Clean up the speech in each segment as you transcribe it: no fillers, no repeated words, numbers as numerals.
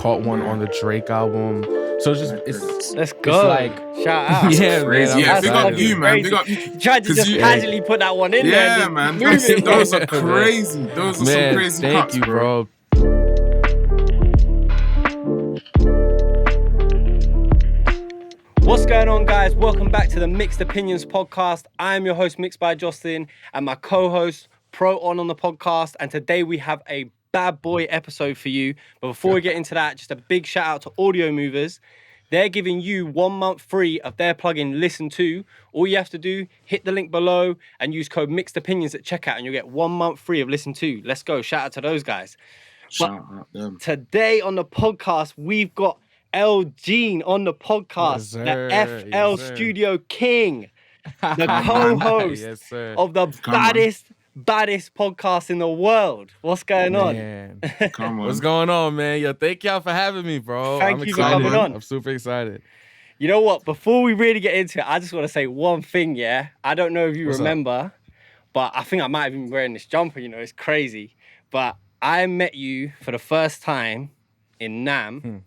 caught one on the Drake album. So it's let's go. It's like, shout out. Yeah, crazy. man. Yeah, big up you, man. Big up you. You tried to just casually put that one in there. Yeah, man. Those are crazy. Those are some crazy cuts, thank you, bro. What's going on, guys? Welcome back to the Mixed Opinions podcast. I am your host, MixedByJocelin, and my co-host, Proton on the podcast. And today we have a bad boy episode for you. But before we get into that, just a big shout out to Audio Movers. They're giving you 1 month free of their plugin Listen To. All you have to do, hit the link below and use code Mixed Opinions at checkout and you'll get 1 month free of Listen To. Let's go. Shout out to those guys. Shout out them. Today on the podcast, we've got L.Jean on the podcast, the FL Studio King, the co-host of the baddest podcast in the world. What's going on? Come on. What's going on, man? Yo, thank y'all for having me, bro. Thank you for coming on. I'm super excited. You know what? Before we really get into it, I just want to say one thing, yeah? I don't know if you remember, but I think I might have been wearing this jumper, you know, it's crazy. But I met you for the first time in NAM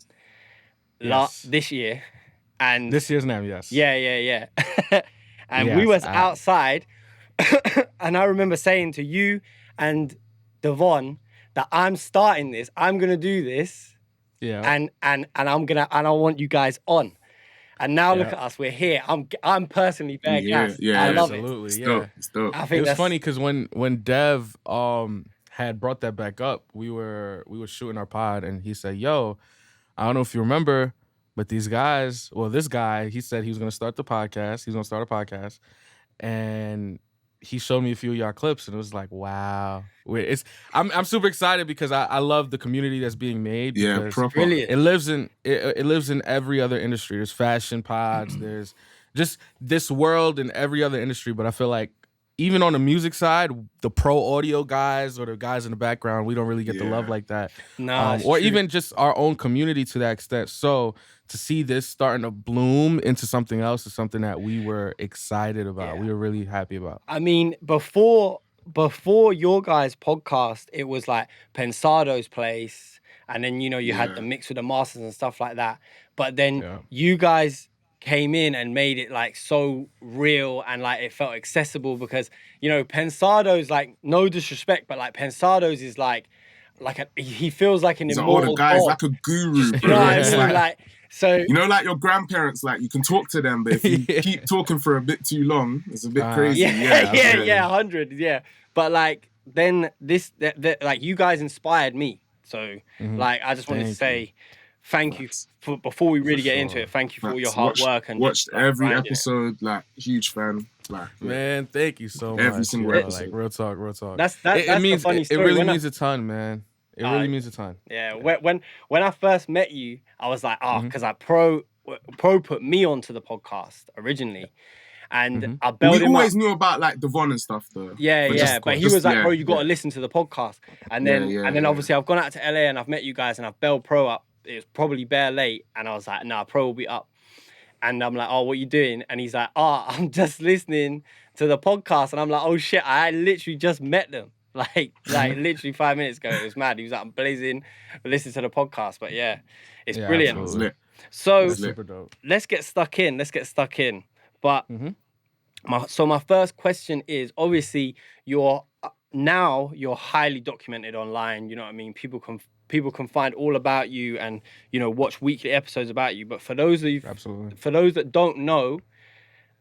this year. And this year's NAM, yes. Yeah. And we was outside, and I remember saying to you and Devon that I'm starting this, I'm gonna do this, and I want you guys on. And now look at us, we're here. I'm personally bare gassed. I love it. It's dope. I think it was funny because when Dev had brought that back up, we were shooting our pod, and he said, "Yo, I don't know if you remember, but these guys, this guy, he said he was gonna start the podcast. He's gonna start a podcast, and he showed me a few of y'all clips, and it was like, wow. I'm super excited because I love the community that's being made. Yeah, proper. Brilliant. It lives in every other industry. There's fashion pods. There's just this world in every other industry. But I feel like even on the music side, the pro audio guys or the guys in the background, we don't really get the love like that. No, or even just our own community to that extent. So to see this starting to bloom into something else is something that we were excited about. We were really happy about. I mean, before your guys' podcast, it was like Pensado's place, and then you had the mix with the masters and stuff like that. But then you guys came in and made it like so real and like it felt accessible because Pensado's, like, no disrespect, but like Pensado's is like he feels like an immortal guy. He's god. like a guru. You know what I mean? Like, so like your grandparents, like you can talk to them, but if you keep talking for a bit too long, it's a bit crazy. 100. But like then like you guys inspired me. So like I just wanted to say thank you for, before we really get into it. Thank you for all your hard work and watched every episode. Like huge fan. Like, man, thank you so much. Every single episode. Like real talk. That's it means the funny story. It really means a ton, man. It really means a ton. Yeah. When I first met you, I was like, because Pro put me onto the podcast originally. And I built him up. We always knew about like Devon and stuff though. But he was like, bro, you got to listen to the podcast. And then obviously I've gone out to LA and I've met you guys and I've bailed Pro up. It was probably bare late. And I was like, nah, Pro will be up. And I'm like, oh, what you doing? And he's like, I'm just listening to the podcast. And I'm like, oh shit, I literally just met them. Like literally 5 minutes ago. It was mad. He was like, I'm blazing, listening to the podcast. But yeah, it's brilliant. Absolutely. So super dope. Let's get stuck in. But my first question is, obviously you're highly documented online. You know what I mean? People can find all about you and watch weekly episodes about you. But for those that don't know,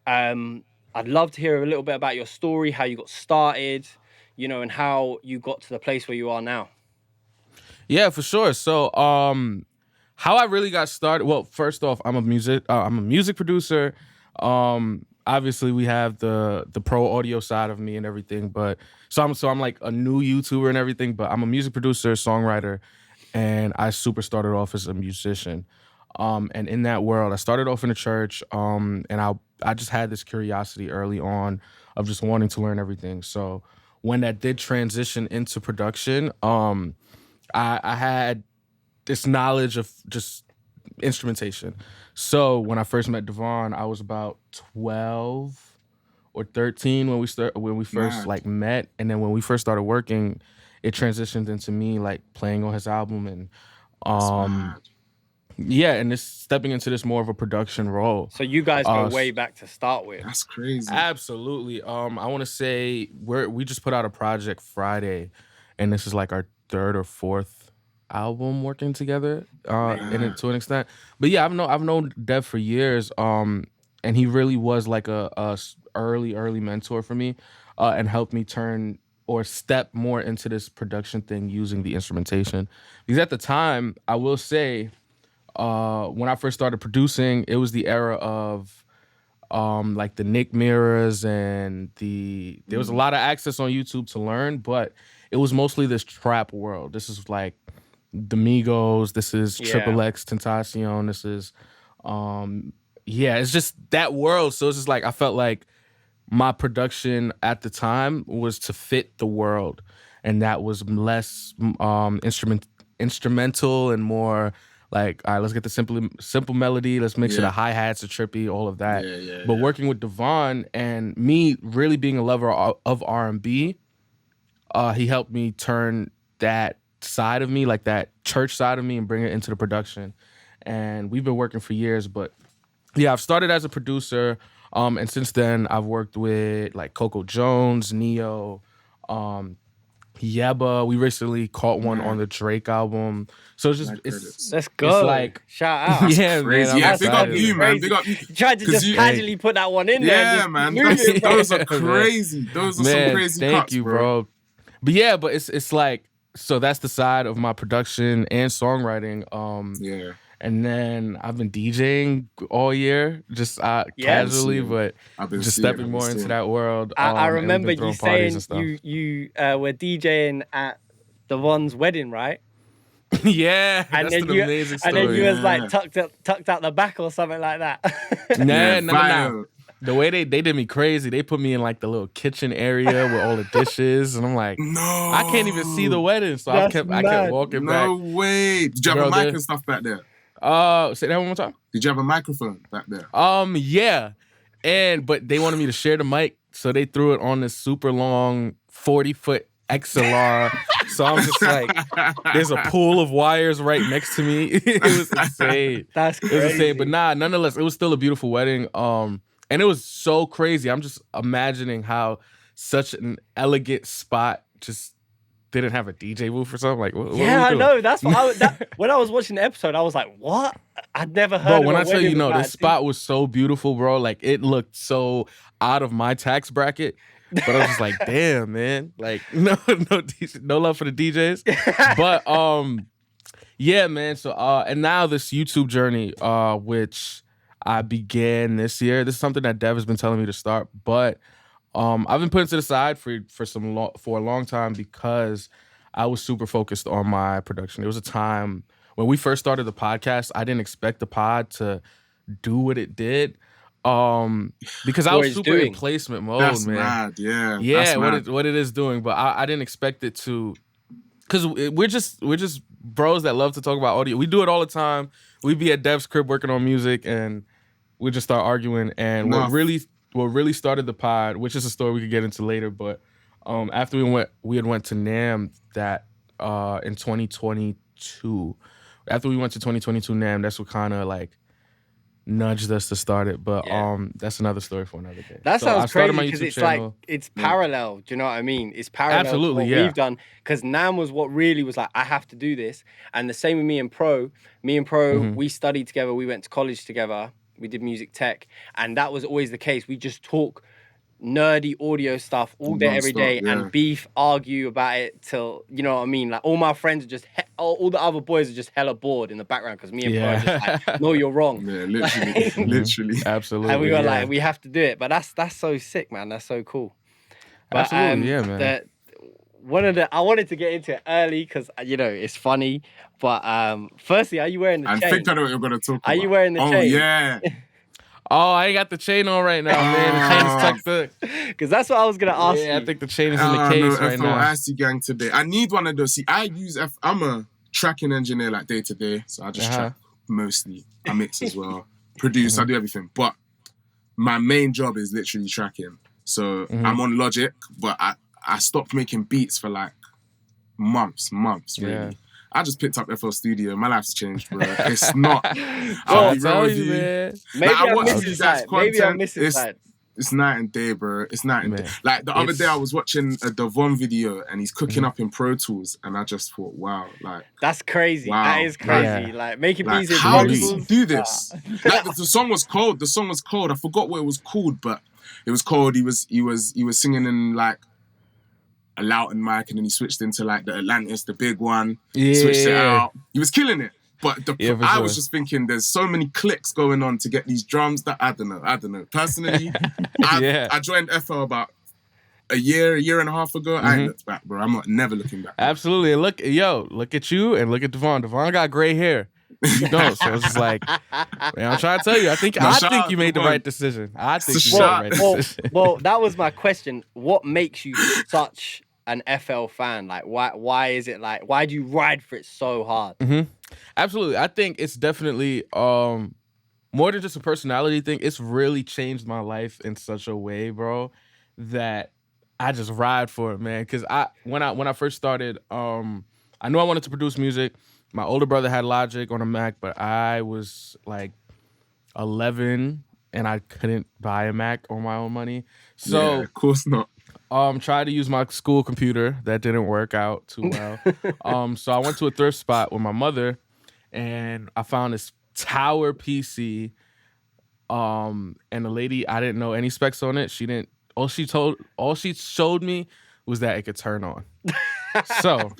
I'd love to hear a little bit about your story, how you got started, and how you got to the place where you are now. Yeah, for sure. So, how I really got started. Well, first off, I'm a music producer. Obviously, we have the pro audio side of me and everything, but so I'm like a new YouTuber and everything. But I'm a music producer, songwriter, and I started off as a musician. And in that world, I started off in a church. And I just had this curiosity early on of just wanting to learn everything. So when that did transition into production, I had this knowledge of just instrumentation. So when I first met Devon, I was about 12 or 13 when we first like met, and then when we first started working, it transitioned into me like playing on his album and Um, yeah, and it's stepping into this more of a production role. So you guys go way back to start with. That's crazy. Absolutely. I want to say we just put out a project Friday, and this is like our third or fourth album working together, to an extent. But yeah, I've known Dev for years. And he really was like a early mentor for me, and helped me turn or step more into this production thing using the instrumentation. Because at the time, I will say, when I first started producing, it was the era of like the Nick Mirrors and there was a lot of access on YouTube to learn, but it was mostly this trap world. This is like the Migos, this is Triple X Tentacion, this is it's just that world. So it's just like I felt like my production at the time was to fit the world, and that was less instrumental and more like, all right, let's get the simple melody. Let's mix it a hi-hats, a trippy, all of that. But working with Devon and me really being a lover of R&B, he helped me turn that side of me, like that church side of me, and bring it into the production. And we've been working for years. But yeah, I've started as a producer. And since then, I've worked with like Coco Jones, Neo, Yeba. We recently caught one on the Drake album. So it's just let's go. It's like, shout out. Yeah, man. Yeah, big up you, man. Big up you. You tried to just casually put that one in there. Yeah, man. Those are crazy. Those are some crazy thank cuts, you, bro. But yeah, but it's like, so that's the side of my production and songwriting. And then I've been DJing all year, just casually, but just stepping more into that world. I remember you saying you were DJing at Devon's wedding, right? Yeah, and that's an amazing story. And then you was like tucked out the back or something like that. No. The way they did me crazy, they put me in like the little kitchen area with all the dishes, and I'm like, no, I can't even see the wedding, so I kept walking back. No way! Did you have a mic and stuff back there? Say that one more time. Did you have a microphone back there? Yeah, but they wanted me to share the mic, so they threw it on this super long 40-foot XLR. So I'm just like, there's a pool of wires right next to me. It was insane. That's crazy. It was insane, but nonetheless, it was still a beautiful wedding. And it was so crazy. I'm just imagining how such an elegant spot just didn't have a DJ booth or something. Like, what I know. That's what when I was watching the episode, I was like, what? I'd never heard of when a I tell you, wedding this spot was so beautiful, bro. Like, it looked so out of my tax bracket. But I was just like, damn, man. Like, no love for the DJs. But yeah, man. So and now this YouTube journey, which I began this year. This is something that Dev has been telling me to start, but I've been putting to the side for a long time because I was super focused on my production. There was a time when we first started the podcast, I didn't expect the pod to do what it did. Because I was super in placement mode, That's man. Mad, yeah. Yeah, what it is doing, but I didn't expect it to, because we're just bros that love to talk about audio. We do it all the time. We be at Dev's crib working on music, and we just start arguing. And what really started the pod, which is a story we could get into later, but after we had went to NAMM that in 2022. After we went to 2022 NAMM, that's what kind of like nudged us to start it, but that's another story for another day. That sounds crazy because it's channel. Like it's parallel. Do you know what I mean? It's parallel. Absolutely, to what we've done, because NAMM was what really was like, I have to do this. And the same with me and Pro. We studied together. We went to college together. We did music tech, and that was always the case. We just talk nerdy audio stuff all day, every day, and beef, argue about it till, you know what I mean? Like, all my friends are just, all the other boys are just hella bored in the background because me and Pro are just like, no, you're wrong. Yeah, literally. Literally. Absolutely. And we were like, we have to do it. But that's so sick, man. That's so cool. But, absolutely, yeah, man. I wanted to get into it early because, you know, it's funny. But firstly, are you wearing the chain? I think I know what you're going to talk about. Are you wearing the chain? Oh, yeah. Oh, I ain't got the chain on right now, man. The chain is tucked up. Because that's what I was going to ask you. I think the chain is in the case right now. FOIC gang today. I need one of those. See, I'm a tracking engineer like day to day. So I just track mostly. I mix as well. Produce, I do everything. But my main job is literally tracking. So I'm on Logic, but I stopped making beats for like months, really. I just picked up FL Studio. My life's changed, bro. It's not. I'll I'll be real tell with you, you. man. Maybe Like, I I'm watch missing these guys' side. Maybe I'm content. missing side. It's night and day, bro. It's night and day. Man, Like the other day, I was watching a Devon video and he's cooking up in Pro Tools, and I just thought, wow, like That's crazy. Wow. That is crazy. Yeah. Like making like beats in how Pro does he Tools. do this? Like the song was cold. The song was cold. I forgot what it was called, but it was cold. He was singing in like a Loughton mic, and then he switched into like the Atlantis, the big one. Switched it out. He was killing it. But I was just thinking, there's so many clicks going on to get these drums that I don't know. Personally, I joined FL about a year and a half ago. I ain't looked back, bro. I'm never looking back. Absolutely. And look at you and look at Devon. Devon got gray hair. You don't. So it's just like, man, I'm trying to tell you. I think you made the right decision. I think you made the right decision. Well, that was my question. What makes you such an FL fan? Like, why is it like? Why do you ride for it so hard? Absolutely. I think it's definitely more than just a personality thing. It's really changed my life in such a way, bro, that I just ride for it, man. Because when I first started, I knew I wanted to produce music. My older brother had Logic on a Mac, but I was like 11 and I couldn't buy a Mac on my own money. So yeah, of course not. Tried to use my school computer. That didn't work out too well. So I went to a thrift spot with my mother, and I found this Tower PC. And the lady, I didn't know any specs on it. She didn't. All she showed me was that it could turn on. So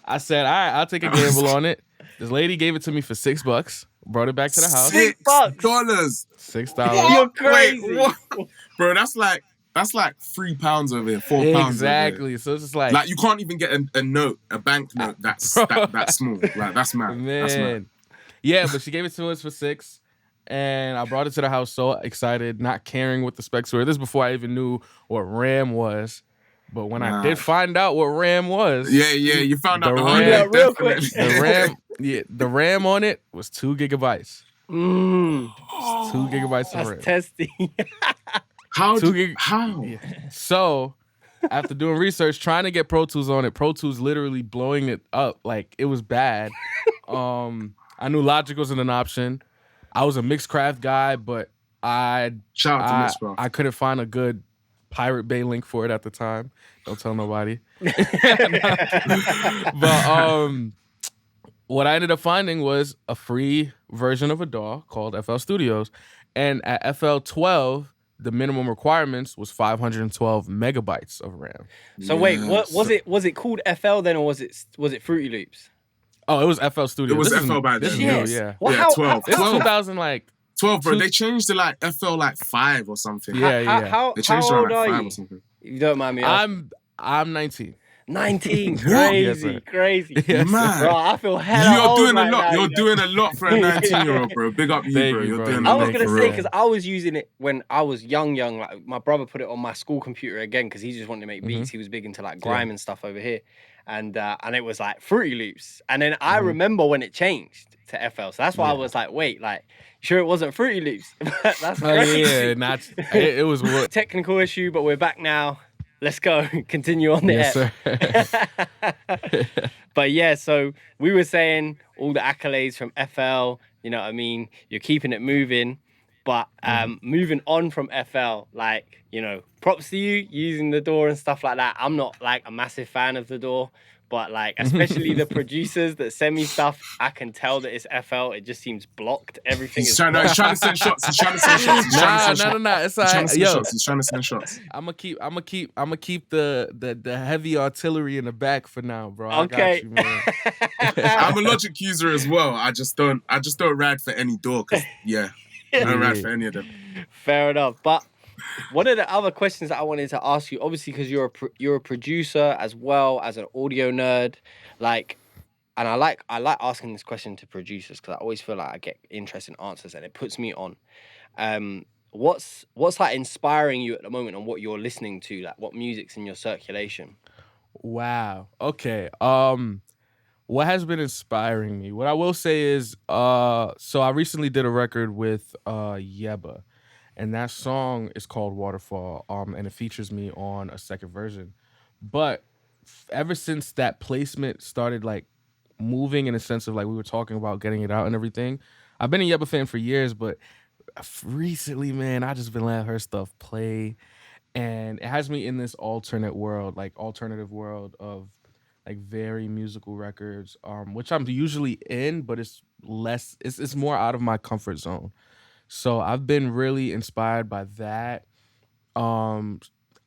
I said, all right, I'll take a gamble on it. This lady gave it to me for $6. Brought it back to the house. $6. $6. You're crazy, Wait, what? Bro. That's like £3 over here, £4. Exactly. So it's just like you can't even get a note, a bank note that's that small. Like that's mad. Man. That's mad. Yeah, but she gave it to us for $6, and I brought it to the house so excited, not caring what the specs were. This is before I even knew what RAM was. But when I did find out what RAM was, you found out the RAM, real quick. The RAM on it was 2 gigabytes. 2 gigabytes of RAM. That's testy. How? Yeah. So after doing research, trying to get Pro Tools on it, Pro Tools literally blowing it up, like it was bad. I knew Logic wasn't an option. I was a Mixcraft guy, but shout out to Mixcraft. I couldn't find a good Pirate Bay link for it at the time. Don't tell nobody. But what I ended up finding was a free version of a DAW called FL Studios. And at FL 12, the minimum requirements was 512 megabytes of RAM. So wait, what was it called FL then, or was it Fruity Loops? Oh, it was FL Studios. It was this FL back then. This is new, yeah. Well, yeah, 12. This is 2000 like 12, bro. They changed to like FL like 5 or something. Yeah. How They changed to old like are 5 you? or something. If you don't mind me asking. I'm 19. 19. Yes, sir. Crazy. Yes, Man. Bro, I feel hella You're old doing right a lot. now, You're you know? doing a lot for a 19-year-old, bro. Big up you, Thank bro. you, You're bro. doing I a was lot gonna for say real. because I was using it when I was young. Like my brother put it on my school computer again because he just wanted to make beats. He was big into like grime and stuff over here, and it was like Fruity Loops. And then I remember when it changed to FL, so that's why I was like, wait, like sure it wasn't Fruity Loops. That's crazy. It was what. Technical issue, but we're back now. Let's go. Continue on the Yes, sir. But yeah, so we were saying all the accolades from FL, you know what I mean? You're keeping it moving. But moving on from FL, like, you know, props to you using the door and stuff like that. I'm not like a massive fan of the door, but like, especially the producers that send me stuff, I can tell that it's FL. It just seems blocked. Everything He's is trying to send shots. He's trying to send shots. No. It's all right. He's trying to send shots. I'm gonna keep the heavy artillery in the back for now, bro. Okay. I got you, man. I'm a Logic user as well. I just don't ride for any door because I don't ride for any of them. Fair enough. But one of the other questions that I wanted to ask you, obviously, because you're a producer as well as an audio nerd, like, and I like asking this question to producers because I always feel like I get interesting answers and it puts me on. What's like inspiring you at the moment on what you're listening to, like what music's in your circulation? Wow. Okay. What has been inspiring me? What I will say is, so I recently did a record with Yeba. And that song is called Waterfall, and it features me on a second version. But ever since that placement started like moving in a sense of like we were talking about getting it out and everything. I've been a Yebba fan for years, but recently, man, I just been letting her stuff play, and it has me in this alternative world of like very musical records, which I'm usually in, but it's less. It's more out of my comfort zone. So I've been really inspired by that. Um,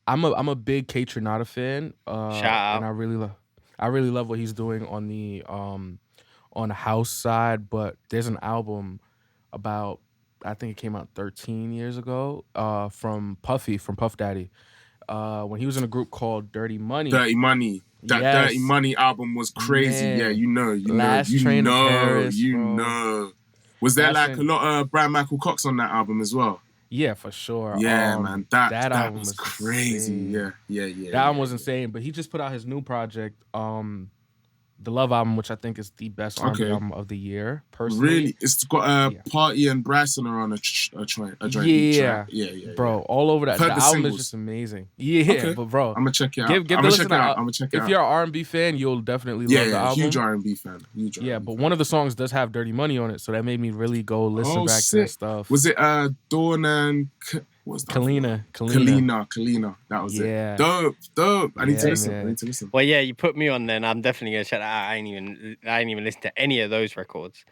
I'm a big K Tronada fan, Shout and out. I really love what he's doing on the house side. But there's an album about, I think it came out 13 years ago, from Puff Daddy, when he was in a group called Dirty Money. Dirty Money. That Dirty Yes, Money album was crazy. Yeah, man. you know, you know, Last you Train to know, Paris, you bro. know. Was there Last like a Train, lot of Brian Michael Cox on that album as well? yeah, for sure. Yeah, man. That That that album was was crazy. insane. Yeah, yeah, yeah, That album yeah, was insane. But he just put out his new project, the Love album, which I think is the best yeah. R&B Okay. album of the year, personally. Really? It's got Yeah. Party and Bryson are on a joint lead track. Yeah, Yeah, yeah, yeah. bro, all over I've that. The heard the album is just singles. amazing. Yeah, Okay. but bro, I'm gonna check it out. give I'm the gonna check listen it out. out. I'm gonna check it If out. you're an R&B fan, you'll definitely Yeah, love the yeah. Huge album. R&B fan. Huge Yeah, R&B but fan. one of the songs does have Dirty Money on it, so that made me really go listen Oh, back to that sick. stuff. Was it Dawn and what's that? Kalina. Kalina. That was it. Yeah, Dope. I need to yeah, listen. I man. need to listen. Well, yeah, you put me on then. I'm definitely gonna check that out. I ain't even listened to any of those records.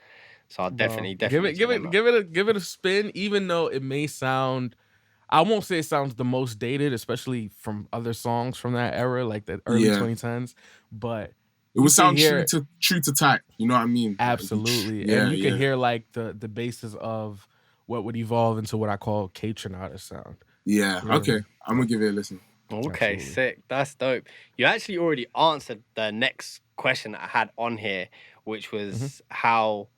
So I'll Bro, definitely give it a spin, even though it may sound, I won't say it sounds the most dated, especially from other songs from that era, like the early Yeah. 2010s, but It you would can sound hear true to type. You know what I mean? absolutely, Yeah, and you can yeah. hear like the basis of what would evolve into what I call K Tronada sound. Yeah. Really. Okay. I'm gonna give it a listen. Okay, Absolutely. sick. That's dope. You actually already answered the next question that I had on here, which was how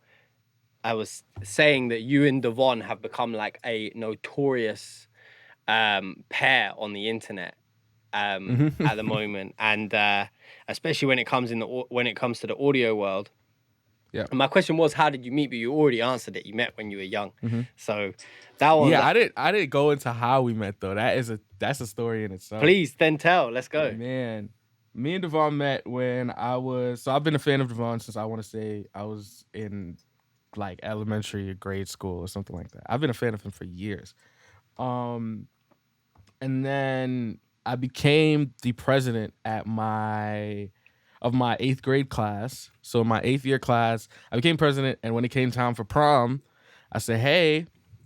I was saying that you and Devon have become like a notorious pair on the internet at the moment, and especially when it comes to the audio world. Yeah. And my question was, how did you meet? But you already answered it. You met when you were young. So that one. Yeah, I didn't go into how we met though. That's a story in itself. Please, then tell. Let's go. Man, me and Devon met when I've been a fan of Devon since I want to say I was in like elementary or grade school or something like that. I've been a fan of him for years. And then I became the president of my 8th grade class. So in my 8th year class, I became president, and when it came time for prom, I said, hey,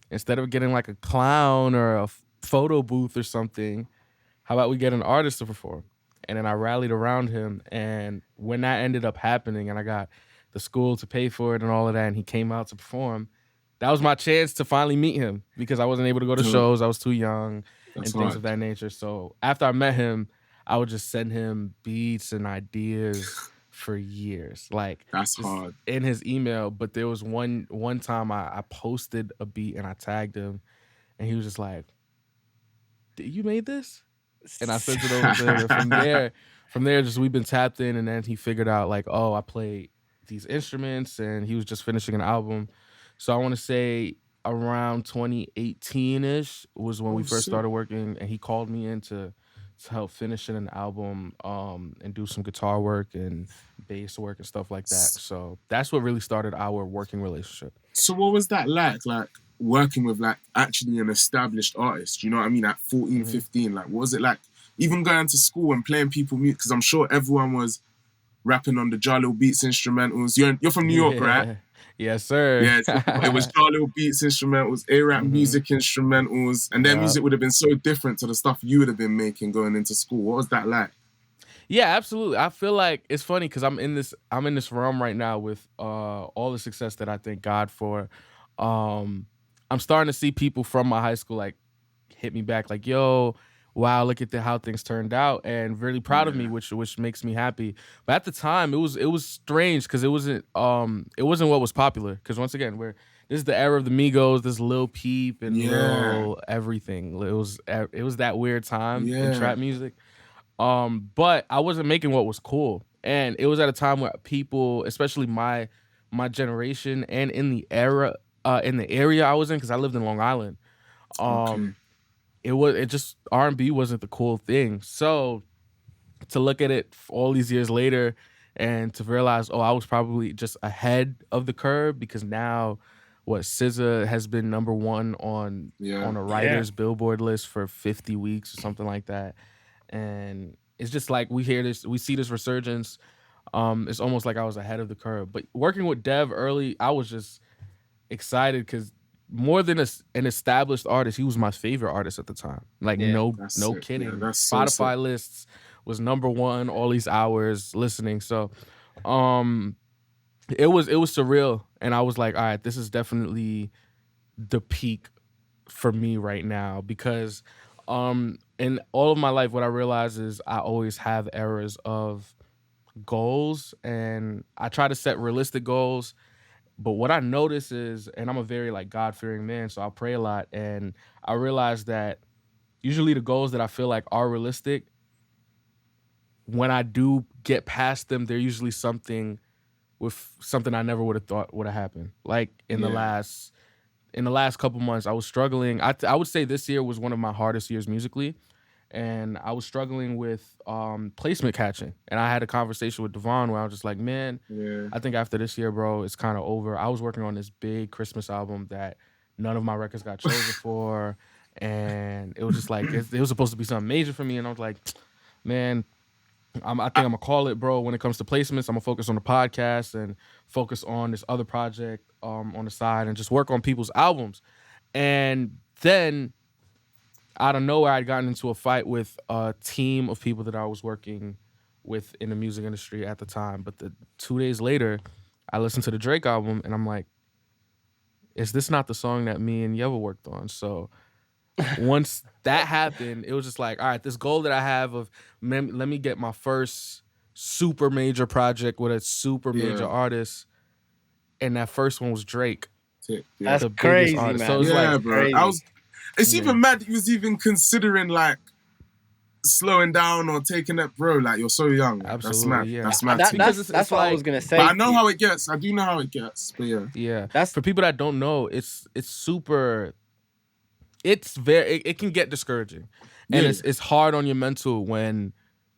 instead of getting like a clown or a photo booth or something, how about we get an artist to perform? And then I rallied around him, and when that ended up happening and I got the school to pay for it and all of that, and he came out to perform, that was my chance to finally meet him because I wasn't able to go to shows. I was too young and things of that nature. So after I met him, I would just send him beats and ideas for years. Like That's hard. in his email. But there was one time I posted a beat and I tagged him, and he was just like, you made this? And I sent it over to him. And from there, just we've been tapped in, and then he figured out like, oh, I play these instruments, and he was just finishing an album. So I want to say around 2018-ish was when we first started working, and he called me in to help finishing an album, and do some guitar work and bass work and stuff like that. So that's what really started our working relationship. So what was that like working with like actually an established artist? You know what I mean? At 14, 15, like what was it like even going to school and playing people music? Because I'm sure everyone was rapping on the Jalil Beats instrumentals. You're from New York, right? Yes, sir. Yeah, it was Jalil Beats instrumentals, A-Rap music instrumentals, and their music would have been so different to the stuff you would have been making going into school. What was that like? Yeah, absolutely. I feel like it's funny because I'm in this realm right now with all the success that I thank God for. I'm starting to see people from my high school like hit me back like, yo, wow, look at how things turned out, and really proud of me, which makes me happy. But at the time, it was strange because it wasn't what was popular. Because once again, this is the era of the Migos, this Lil Peep and Lil everything. It was that weird time in trap music. But I wasn't making what was cool, and it was at a time where people, especially my generation, and in the area I was in, because I lived in Long Island. It just R&B wasn't the cool thing. So to look at it all these years later and to realize, oh, I was probably just ahead of the curve because now, what, SZA has been number one on a writer's Billboard list for 50 weeks or something like that, and it's just like we see this resurgence. It's almost like I was ahead of the curve. But working with Dev early, I was just excited because more than an established artist, he was my favorite artist at the time. Like no kidding. Yeah, that's Spotify lists was number one all these hours listening. So it was surreal. And I was like, all right, this is definitely the peak for me right now. Because in all of my life, what I realized is I always have errors of goals, and I try to set realistic goals. But what I notice is, and I'm a very like God-fearing man, so I pray a lot, and I realize that usually the goals that I feel like are realistic, when I do get past them, they're usually something I never would have thought would have happened. Like in the last couple months, I was struggling. I would say this year was one of my hardest years musically, and I was struggling with placement catching. And I had a conversation with Devon where I was just like, man, I think after this year, bro, it's kind of over. I was working on this big Christmas album that none of my records got chosen for, and it was just like, it was supposed to be something major for me, and I was like, man, I think I'm gonna call it, bro. When it comes to placements, I'm gonna focus on the podcast and focus on this other project on the side and just work on people's albums. And then out of nowhere, I'd gotten into a fight with a team of people that I was working with in the music industry at the time. But 2 days later, I listened to the Drake album, and I'm like, is this not the song that me and Yeva worked on? So once that happened, it was just like, all right, this goal that I have of let me get my first super major project with a super major artist, and that first one was Drake. That's crazy, man. So it's like, bro. It's even mad that you was even considering like slowing down or taking that, bro. Like, you're so young. Absolutely, that's mad. That's what I was gonna say. But I know how it gets. I do know how it gets. But yeah. That's for people that don't know. It's super. It can get discouraging, and it's hard on your mental when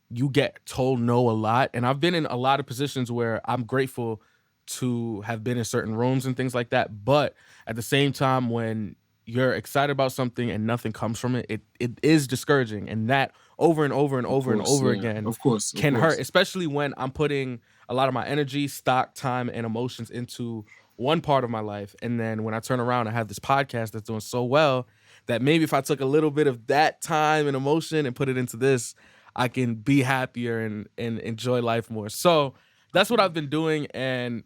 you get told no a lot. And I've been in a lot of positions where I'm grateful to have been in certain rooms and things like that. But at the same time, when you're excited about something and nothing comes from it, it is discouraging, and that over and over and over and over again, of course, can hurt. Especially when I'm putting a lot of my energy, stock, time, and emotions into one part of my life, and then when I turn around, I have this podcast that's doing so well that maybe if I took a little bit of that time and emotion and put it into this, I can be happier and enjoy life more. So that's what I've been doing, and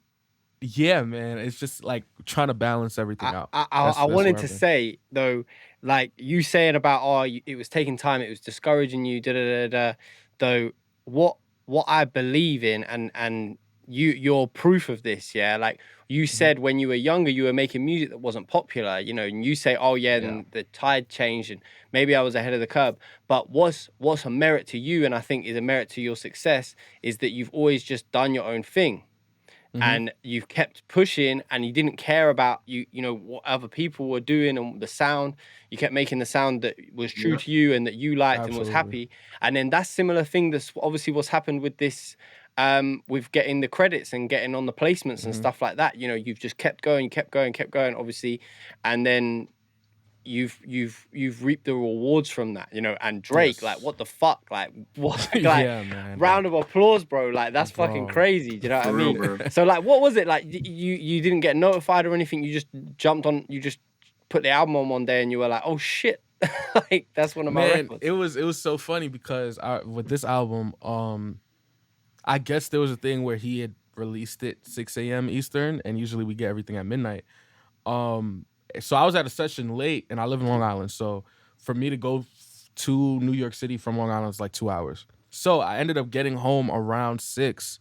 yeah, man, it's just like trying to balance everything out. I wanted to say though, like you saying about it was taking time, it was discouraging you, though what I believe in, and you're proof of this, yeah. Like you said, when you were younger, you were making music that wasn't popular, you know, and you say, and the tide changed, and maybe I was ahead of the curve. But what's a merit to you, and I think is a merit to your success, is that you've always just done your own thing. And you've kept pushing, and you didn't care about you know what other people were doing and the sound. You kept making the sound that was true to you and that you liked and was happy. And then that similar thing, that's obviously what's happened with this, with getting the credits and getting on the placements and stuff like that. You know, you've just kept going, obviously, and then you've reaped the rewards from that, you know. And Drake, like, what the fuck, like, what, like, man, round of applause, bro. Like, that's fucking crazy. Do you know what I mean? Bro. So, like, what was it like? You didn't get notified or anything? You just jumped on? You just put the album on one day and you were like, oh shit, like that's one of my records. It was so funny because with this album, I guess there was a thing where he had released it 6 a.m. Eastern, and usually we get everything at midnight. So I was at a session late, and I live in Long Island. So for me to go to New York City from Long Island is like 2 hours. So I ended up getting home around 6,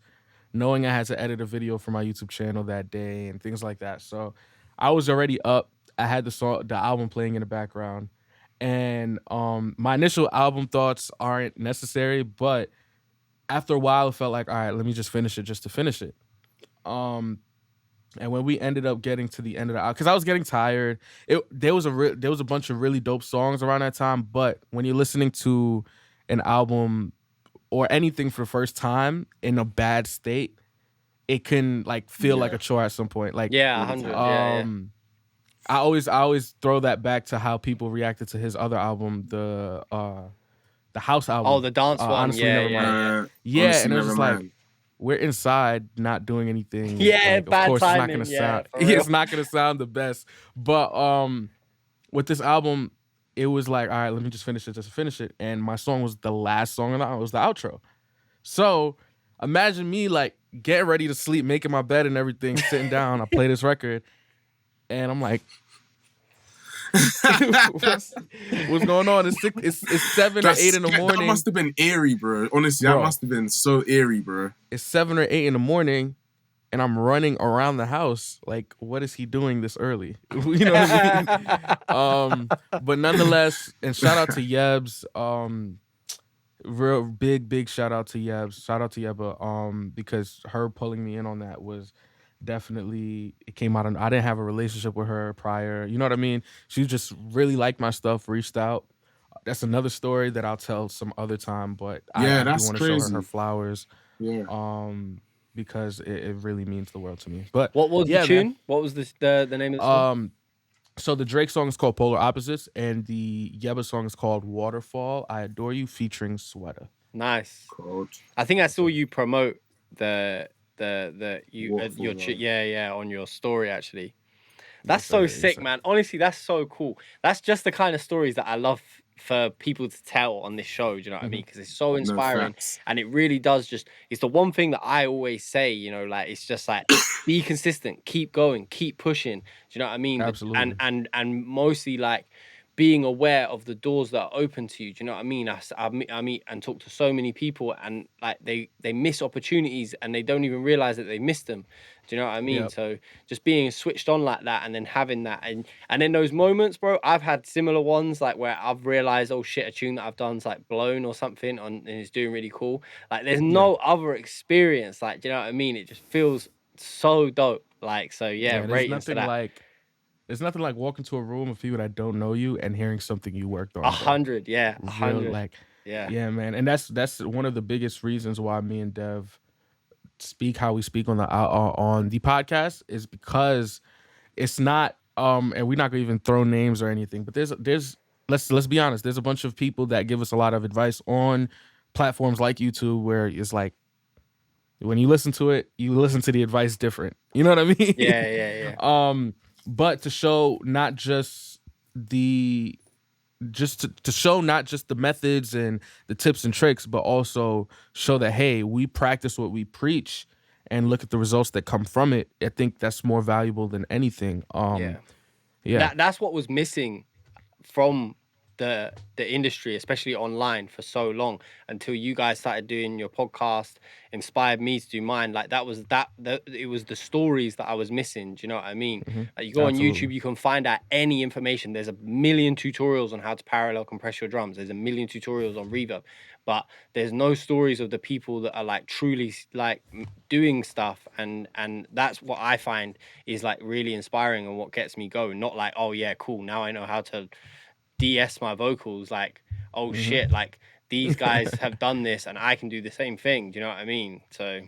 knowing I had to edit a video for my YouTube channel that day and things like that. So I was already up. I had the album playing in the background. And my initial album thoughts aren't necessary, but after a while, it felt like, all right, let me just finish it just to finish it. And when we ended up getting to the end of the album, because I was getting tired, there was a bunch of really dope songs around that time. But when you're listening to an album or anything for the first time in a bad state, it can like feel like a chore at some point. Like, Yeah, 100. Yeah. I always throw that back to how people reacted to his other album, the house album. Oh, the dance one. Honestly, Yeah, never mind. yeah. Yeah, and it was just like, we're inside, not doing anything. Yeah, like, bad of course, timing. It's not Yeah, gonna for sound. real. It's not gonna sound the best. But with this album, it was like, all right, let me just finish it. And my song was the last song on the album. It was the outro. So imagine me like getting ready to sleep, making my bed and everything, sitting down. I play this record, and I'm like, what's going on? It's 7 or 8 in the morning. That must have been eerie, bro. Honestly, that must have been so eerie, bro. It's 7 or 8 in the morning, and I'm running around the house. Like, what is he doing this early? You know what I mean? But nonetheless, and shout out to Yebs. Real big shout out to Yebs. Shout out to Yeba. Because her pulling me in on that was definitely, it came out. I didn't have a relationship with her prior. You know what I mean? She just really liked my stuff, reached out. That's another story that I'll tell some other time. But I do want to show her flowers. Yeah. Because it really means the world to me. But what was the tune? Man. What was the name of the song? So the Drake song is called Polar Opposites, and the Yeba song is called Waterfall. I Adore You, featuring Sweater. Nice. Cool. I think I saw you promote your on your story actually. That's so sick, man. Honestly, that's so cool. That's just the kind of stories that I love for people to tell on this show. Do you know what I mean? Because it's so inspiring, and it really does it's the one thing that I always say, you know, like, it's just like, be consistent, keep going, keep pushing. Do you know what I mean? Absolutely. And mostly like being aware of the doors that are open to you. Do you know what I mean? I meet and talk to so many people, and like they miss opportunities and they don't even realize that they missed them. Do you know what I mean? Yep. So just being switched on like that, and then having that, and in those moments, bro, I've had similar ones, like where I've realized, oh shit, a tune that I've done's like blown or something, and it's doing really cool. Like, there's no other experience. Like, do you know what I mean? It just feels so dope. Like, so ratings for that. There's nothing like walking to a room of people that don't know you and hearing something you worked on. 100, yeah, 100. Like, yeah, man. And that's one of the biggest reasons why me and Dev speak how we speak on the podcast, is because it's not and we're not gonna even throw names or anything, but there's let's be honest, there's a bunch of people that give us a lot of advice on platforms like YouTube, where it's like, when you listen to it, you listen to the advice different. You know what I mean? Yeah. But to show not just to show not just the methods and the tips and tricks, but also show that, hey, we practice what we preach and look at the results that come from it. I think that's more valuable than anything. That's what was missing from the industry, especially online, for so long, until you guys started doing your podcast, inspired me to do mine. Like, it was the stories that I was missing. Do you know what I mean? Mm-hmm. Like, you go on YouTube, you can find out any information. There's a million tutorials on how to parallel compress your drums. There's a million tutorials on reverb, but there's no stories of the people that are like truly like doing stuff, and that's what I find is like really inspiring and what gets me going. Not like, oh yeah, cool, now I know how to DS my vocals. Like, oh shit, like these guys have done this and I can do the same thing. Do you know what I mean? So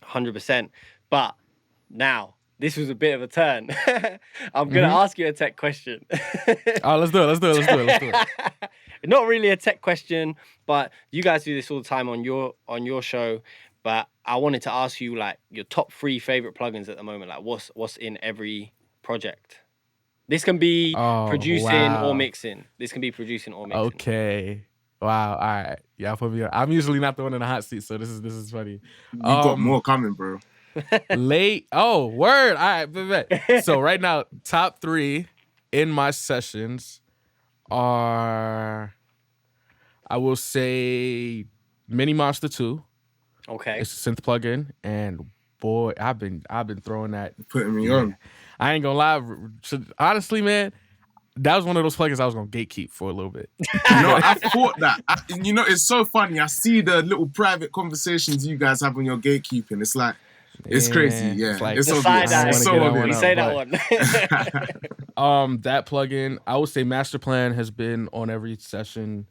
100%. But now, this was a bit of a turn. I'm gonna ask you a tech question. Let's do it. Not really a tech question, but you guys do this all the time on your show. But I wanted to ask you, like, your top 3 favorite plugins at the moment. Like, what's in every project? This can be producing or mixing. Okay. Wow. All right. Yeah, put me on. I'm usually not the one in the hot seat, so this is funny. You got more coming, bro. Word. All right. Bet. So right now, top 3 in my sessions are, I will say, Mini Monster 2. Okay. It's a synth plugin, and boy, I've been throwing that. Putting me on. I ain't gonna lie. Honestly, man, that was one of those plugins I was gonna gatekeep for a little bit. I thought that. It's so funny. I see the little private conversations you guys have on your gatekeeping. It's like, it's crazy. Yeah, it's like, it's obvious. It's so obvious. You say that one. That plugin, I would say Master Plan has been on every session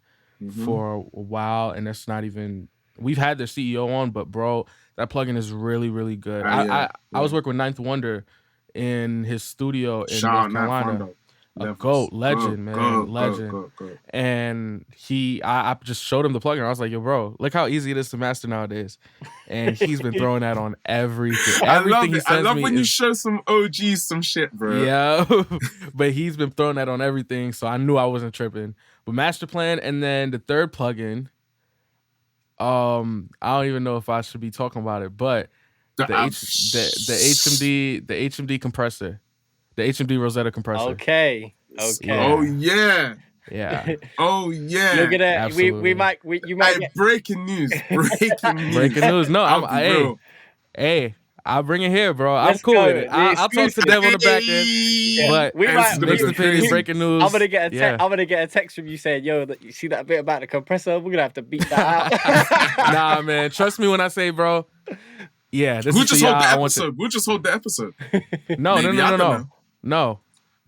for a while, and that's not even we've had their CEO on, but bro, that plugin is really, really good. Yeah, I was working with Ninth Wonder in his studio in Shout North out Carolina. Nat A Levels. GOAT, legend, man, legend. Go. And I just showed him the plugin. I was like, yo, bro, look how easy it is to master nowadays. And he's been throwing that on everything. I love Everything he it. I sends love me when you is- show some OGs some shit, bro. Yeah, but he's been throwing that on everything, so I knew I wasn't tripping. But master plan, and then the third plugin, I don't even know if I should be talking about it, but the HMD compressor, the HMD Rosetta compressor. Okay. Oh yeah. Yeah. Oh yeah. You're gonna. Absolutely. You might. Hey, Get, breaking news. Breaking news. No, I'll be real. hey, I'll bring it here, bro. Let's I'm cool go. with it. The I'll talk to them on the back end. Yeah. But We might- Mixed go Opinions, crazy. breaking news. I'm gonna get a yeah. I'm gonna get a text from you saying, "Yo, you see that bit about the compressor? We're gonna have to beat that out." Nah, man. Trust me when I say, bro. Yeah, this We'll is just for hold y'all. the episode. We'll just hold the episode. No, Maybe, I don't know. No.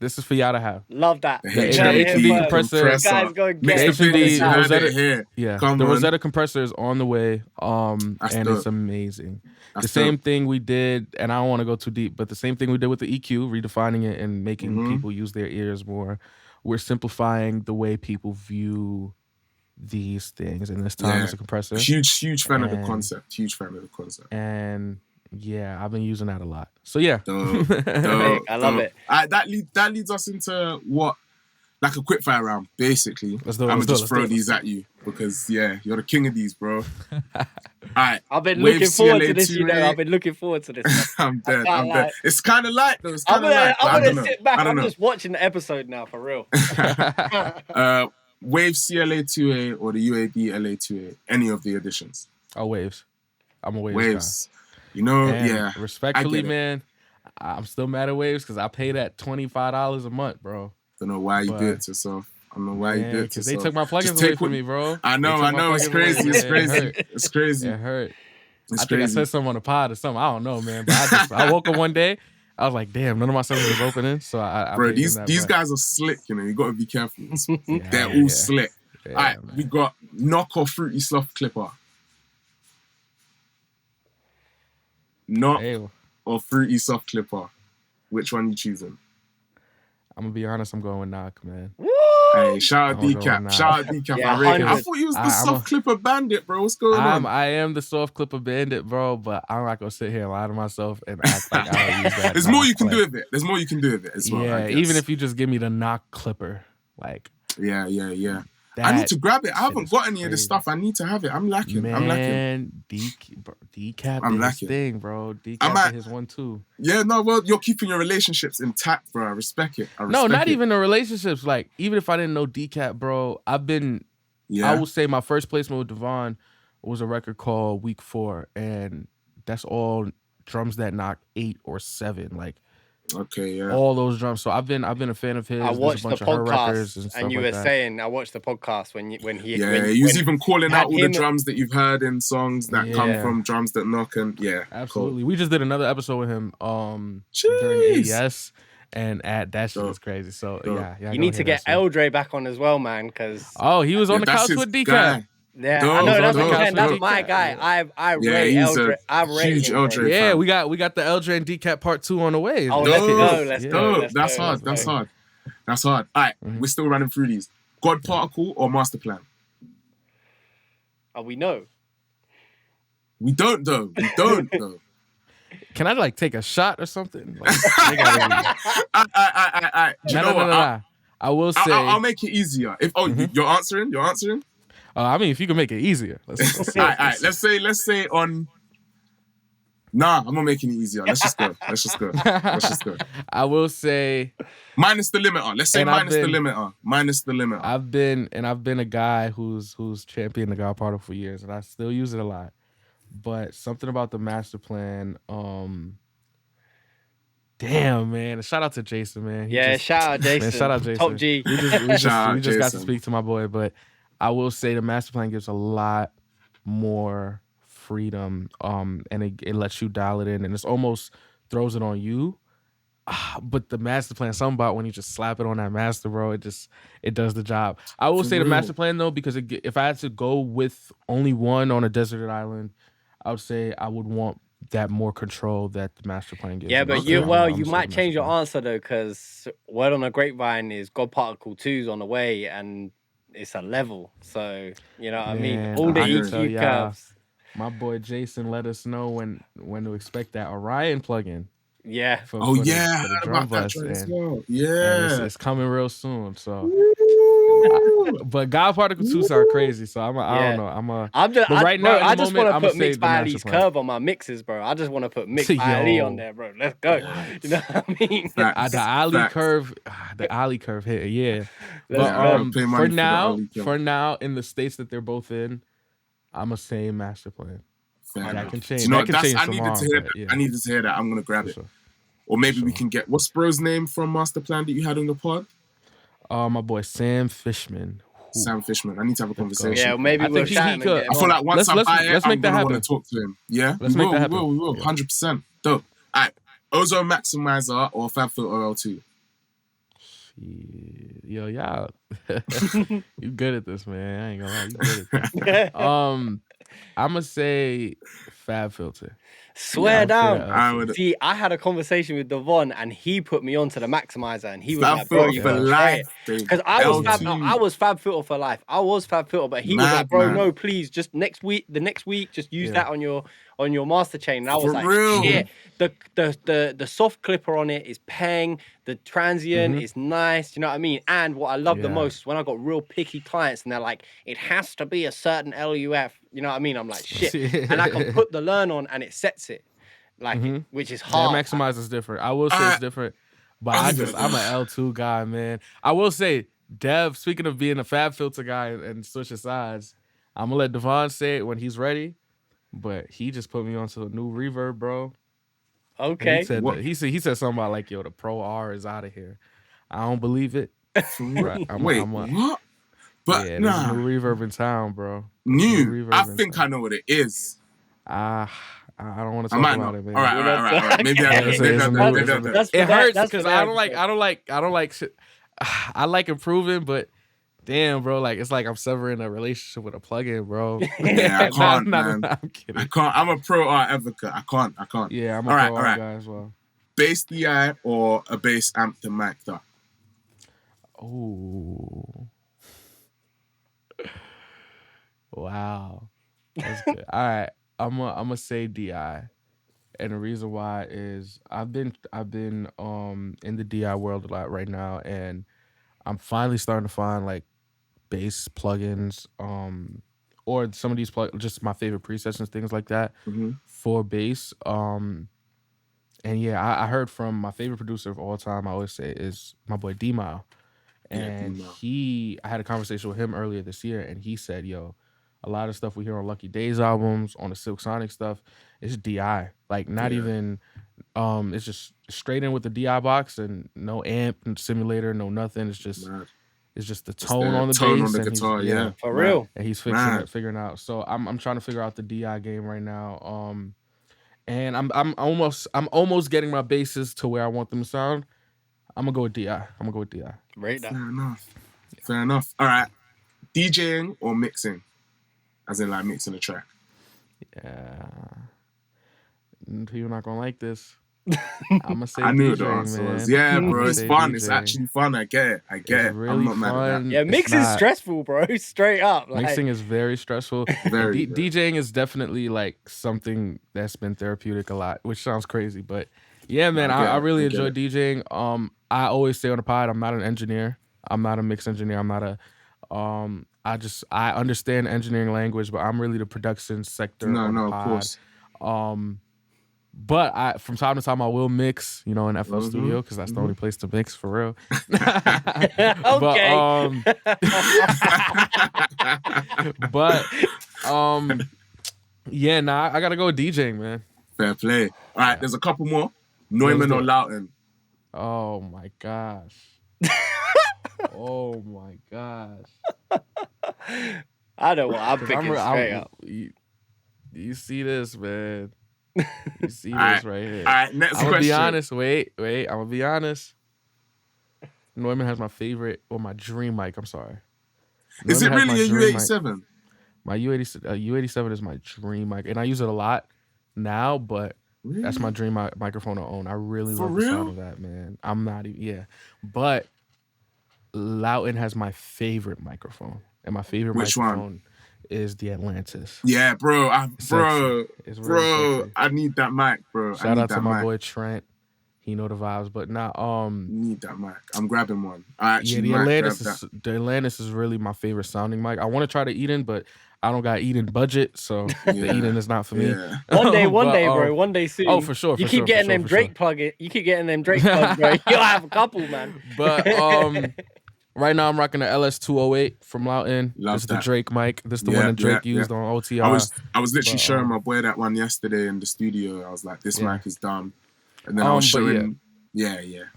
This is for y'all to have. Love that. The The You heard it HMD here compressor. first. Guys, go and Mixed get HMD Opinions, you heard Rosetta- it here. Yeah, Come the on. Rosetta compressor is on the way, That's and dope. it's amazing. That's the same dope. thing we did, and I don't want to go too deep, but the same thing we did with the EQ, redefining it and making Mhm. people use their ears more. We're simplifying the way people view these things in this time Yeah. as a compressor. Huge fan of the And- concept. Huge fan of the concept. And yeah, I've been using that a lot. So yeah. Dope. I love it. That leads us into what, like a quickfire round, basically. Let's do it, I'm let's gonna do it, just let's throw do it. these at you because you're the king of these, bro. All right, I've been Wave looking forward to CLA this. You know, 2A. I've been looking forward to this. I'm dead. can't lie. It's kind of light though. It's I'm kind of light. but I gonna don't know. sit back. I don't I'm know. just watching the episode now for real. Wave CLA 2A or the UAD LA 2A, any of the editions. Oh, waves. I'm a waves, Waves. You know, guy. And yeah. respectfully, I get it. man, I'm still mad at waves because I pay that $25 a month, bro. Don't know why you But- do it to yourself. I don't know why you do it to Because they yourself. took my plugins Just away take from what- me, bro. I They know. took my It's plugins away. crazy. It's Yeah, crazy. It hurt. It's crazy. It hurt. It's I think I crazy. said something on the pod or something. I don't know, man. But I woke up one day. I was like, damn, none of my services was opening. So I Bro, paid them these that, guys are slick, you know. You gotta be careful. but- They're Yeah, all slick. yeah, All right, man. we got knock or fruity sloth clipper. Knock Hey, or fruity soft clipper. Which one you choosing? I'm gonna be honest. I'm going with knock, man. Woo! Hey, shout out I'm going Decap. now. Shout out Decap. Yeah, I rate it. I 100. thought you was the I'm soft clipper bandit, bro. What's going on? I am the soft clipper bandit, bro. But I'm not gonna sit here and lie to myself and act like I don't use that. There's more you can knock do with it. There's more you can do with it as well. Yeah, I guess. even if you just give me the knock clipper, like Yeah. that. I need to grab it. I shit haven't is got any of this crazy. stuff. I need to have it. I'm lacking. Man, I'm lacking. Decap I'm did his lacking. thing, bro. I Decap might- did his one too. Yeah, no, well, you're keeping your relationships intact, bro. I respect it. I No, respect not it. even the relationships. Like, even if I didn't know Decap, bro, I Yeah. would say my first placement with Devon was a record called Week 4, and that's all drums that knock 8 or 7, like Okay, yeah. all those drums. So I've been a fan of his. I There's watched a the bunch of her records podcast, and stuff and you like were that. saying I watched the podcast when he Yeah, when, he was when- even calling had out all the him- drums that you've heard in songs that come Yeah. from drums that knock and yeah. Absolutely. We just did another episode with him during Jeez. AES, and at that shit Dope. was crazy. So Dope. yeah, you go need to hear get that soon. L.Jean back on as well, man. Because Oh, he was on Yeah, the that's couch his with Decap. guy. yeah, Dope, I know that's dope, what I'm saying. That's dope. my guy. I Yeah, rate he's a L.Jean. I rate huge him, L.Jean bro. Yeah, fan. we got the L.Jean and Decap part 2 on the way. Oh, Dope. let's go. Let's Yeah. go. Dope. Let's That's go, hard. let's That's go. hard. That's hard. All right, Mhm. we're still running through these. God Particle or Master Plan? Oh, we know. We don't though. We don't though. Can I like take a shot or something? Like, they gotta be- Do you No, know what? no. I will say. I'll make it easier. If Mhm. you're answering, you're answering. I mean, if you can make it easier, let's see. All right. Let's say on. Nah, I'm not making it easier. Let's just go. Let's just go. I will say Minus the limiter. Let's say And I've minus the been- limiter. Minus the limiter. I've been a guy who's championed the God Particle for years, and I still use it a lot. But something about the master plan, damn man! Shout out to Jason, man. He Yeah, just- shout out Jason. Man, shout out Jason. Top G. We just Shout out we just got to Jason. speak to my boy, but I will say the master plan gives a lot more freedom, and it lets you dial it in, and it's almost throws it on you. But the master plan, something about when you just slap it on that master, bro, it does the job. I will For say the real. master plan though, because if I had to go with only one on a deserted island, I would say I would want that more control that the master plan gives. Yeah, me. but Okay. you I'm well, gonna you say might the change master your plan. answer though, because word on the grapevine is God Particle 2's on the way, and it's a level. So you know what I mean. Man, All the I can Yeah. tell EQ y'all, curves. my boy Jason let us know when to expect that Orion plugin Yeah. for Oh for the yeah, I for the heard drum about that bus, joint as and well. it's Yeah. it's coming real soon. So, Woo! but God Particle 2 sound crazy. So I don't Yeah. know. But right bro, now in I the just moment, want to I'm gonna put say Mixed the by master Ali's plan. curve on my mixes, bro. I just want to put Mixed by Ali on Yo, there, bro. Let's go. You know what I mean? Facts. the alley Facts. curve, the alley curve hit, yeah. Let's But Yeah, I gotta go. pay for money for the now, Ali for now, in the states that they're both in, I'm gonna say master plan. Fair That enough. can Do change. you know That what? can That's change I needed to tomorrow. hear But that. yeah, I needed to hear that. I'm gonna grab for it. sure. Or maybe For we sure. can get what's bro's name from Master Plan that you had on the pod? My boy Sam Fishman. Ooh, Sam Fishman. I need to have a let's go. Yeah, conversation. well, maybe I we'll think chat he him and could. get I him feel on. like once I buy it, Let's I'm make that gonna want to happen. talk to him. Yeah, Let's make that happen. We will. Yeah. 100%. Dope. All right. Ozone Maximizer or FabFilter L2? Yo, y'all, you good at this, man. I ain't gonna lie, you good at this. I'm gonna say Fab Filter. Swear I'm gonna say down. that I L2. would See, I had a conversation with Devon, and he put me onto the maximizer, and he was like, "Bro, FabFilter you for gotta try it." life, baby. Because I L2. was Fab Filter for life. I was Fab Filter, but he was like, "Bro, Man. no, please, just the next week, just use Yeah. that on your master chain." And I was For like, real. "Shit." The soft clipper on it is pang. The transient is nice. You know what I mean? And what I love the Yeah. most is when I got real picky clients, and they're like, "It has to be a certain LUF." You know what I mean? I'm like, "Shit," and I can put the learn on, and it sets it. Like, which is That hard. maximizer's different. I will say it's different, but I'm a L2 guy, man. I will say, Dev, speaking of being a Fab Filter guy and switching sides, I'm gonna let Devon say it when he's ready. But he just put me onto a new reverb, bro. And Okay. he said What? that he said something about like, yo, the Pro R is out of here. I don't believe it. But Wait, what? But yeah, there's a nah. new reverb in town, bro. New. I in think town. I know what it is. I don't want to I talk might about not. it, man. All right. Maybe I It's maybe a I new- maybe it's a I new- That's for It that- hurts that's because for I that don't like shit. I like improving, but damn, bro, like it's like I'm severing a relationship with a plugin, bro. Yeah, I can't, man. I'm kidding. I can't. I'm a pro art advocate. I can't. Yeah, I'm a All right, pro all right. guy as well. Bass DI or a bass amp to mic up? Oh, wow, that's good. All right, I'm gonna say DI, and the reason why is I've been in the DI world a lot right now, and I'm finally starting to find like bass plugins, or some of these just my favorite presets and things like that for bass. And yeah, I heard from my favorite producer of all time. I always say is my boy D-Mile. And I had a conversation with him earlier this year, and he said, yo, a lot of stuff we hear on Lucky Days albums, on the Silk Sonic stuff, it's DI. Like not even it's just straight in with the DI box and no amp and simulator, no nothing. It's just the tone on the tone bass on the and guitar, yeah. For real. and he's figuring out. So I'm trying to figure out the DI game right now. And I'm almost getting my basses to where I want them to sound. I'm gonna go with DI. Rate that. Fair enough. All right. DJing or mixing? As in like mixing a track. Yeah. People not gonna like this. I'm gonna say I knew the DJing, answer man. was. Yeah, bro. It's fun. DJing. It's actually fun. I get it. It's really I'm not mad at fun. that. Yeah, mixing is stressful, bro. Straight up. Like, Mixing is very stressful. Very. DJing is definitely like something that's been therapeutic a lot, which sounds crazy, but yeah, man, I really enjoy DJing. I always say on the pod, I'm not an engineer. I'm not a mix engineer. I'm not a I understand engineering language, but I'm really the production sector on the pod. Of course. But from time to time I will mix, in FL Studio because that's the only place to mix for real. okay. But yeah, I gotta go with DJing, man. Fair play. All right, there's a couple more. Neumann or Lauten? Oh my gosh. Oh my gosh. I know what I'm picking straight up. You see this, man. You see All this right here. All right, next I'm gonna question. be honest. Wait. I'm gonna be honest. Neumann has my favorite or my dream mic. I'm sorry. Is it Neumann has my really a dream mic. U87? My U87 is my dream mic, and I use it a lot now. But Really? that's my dream microphone to own. I really For love the sound real? of that, man. I'm not even but Loughton has my favorite microphone, and my favorite Which microphone one? is the Atlantis. Yeah, bro. Sexy. It's really sexy. I need that mic, bro. I Shout need out to that my mic. boy Trent. He know the vibes, but not Need that mic. I'm grabbing one. I actually the might Atlantis grab is that. the Atlantis is really my favorite sounding mic. I want to try the Eden, but I don't got Eden budget, so the Eden is not for me. Yeah. One day, But, bro. One day soon. Oh, for sure. You keep getting them Drake plug it. You keep getting them Drake plugs, bro. You'll have a couple, man. But right now I'm rocking the LS208 from Loughton. Love This is the that. Drake mic. This is the one that Drake used on OTR. I was literally But, showing my boy that one yesterday in the studio. I was like, this mic is dumb. And then I was showing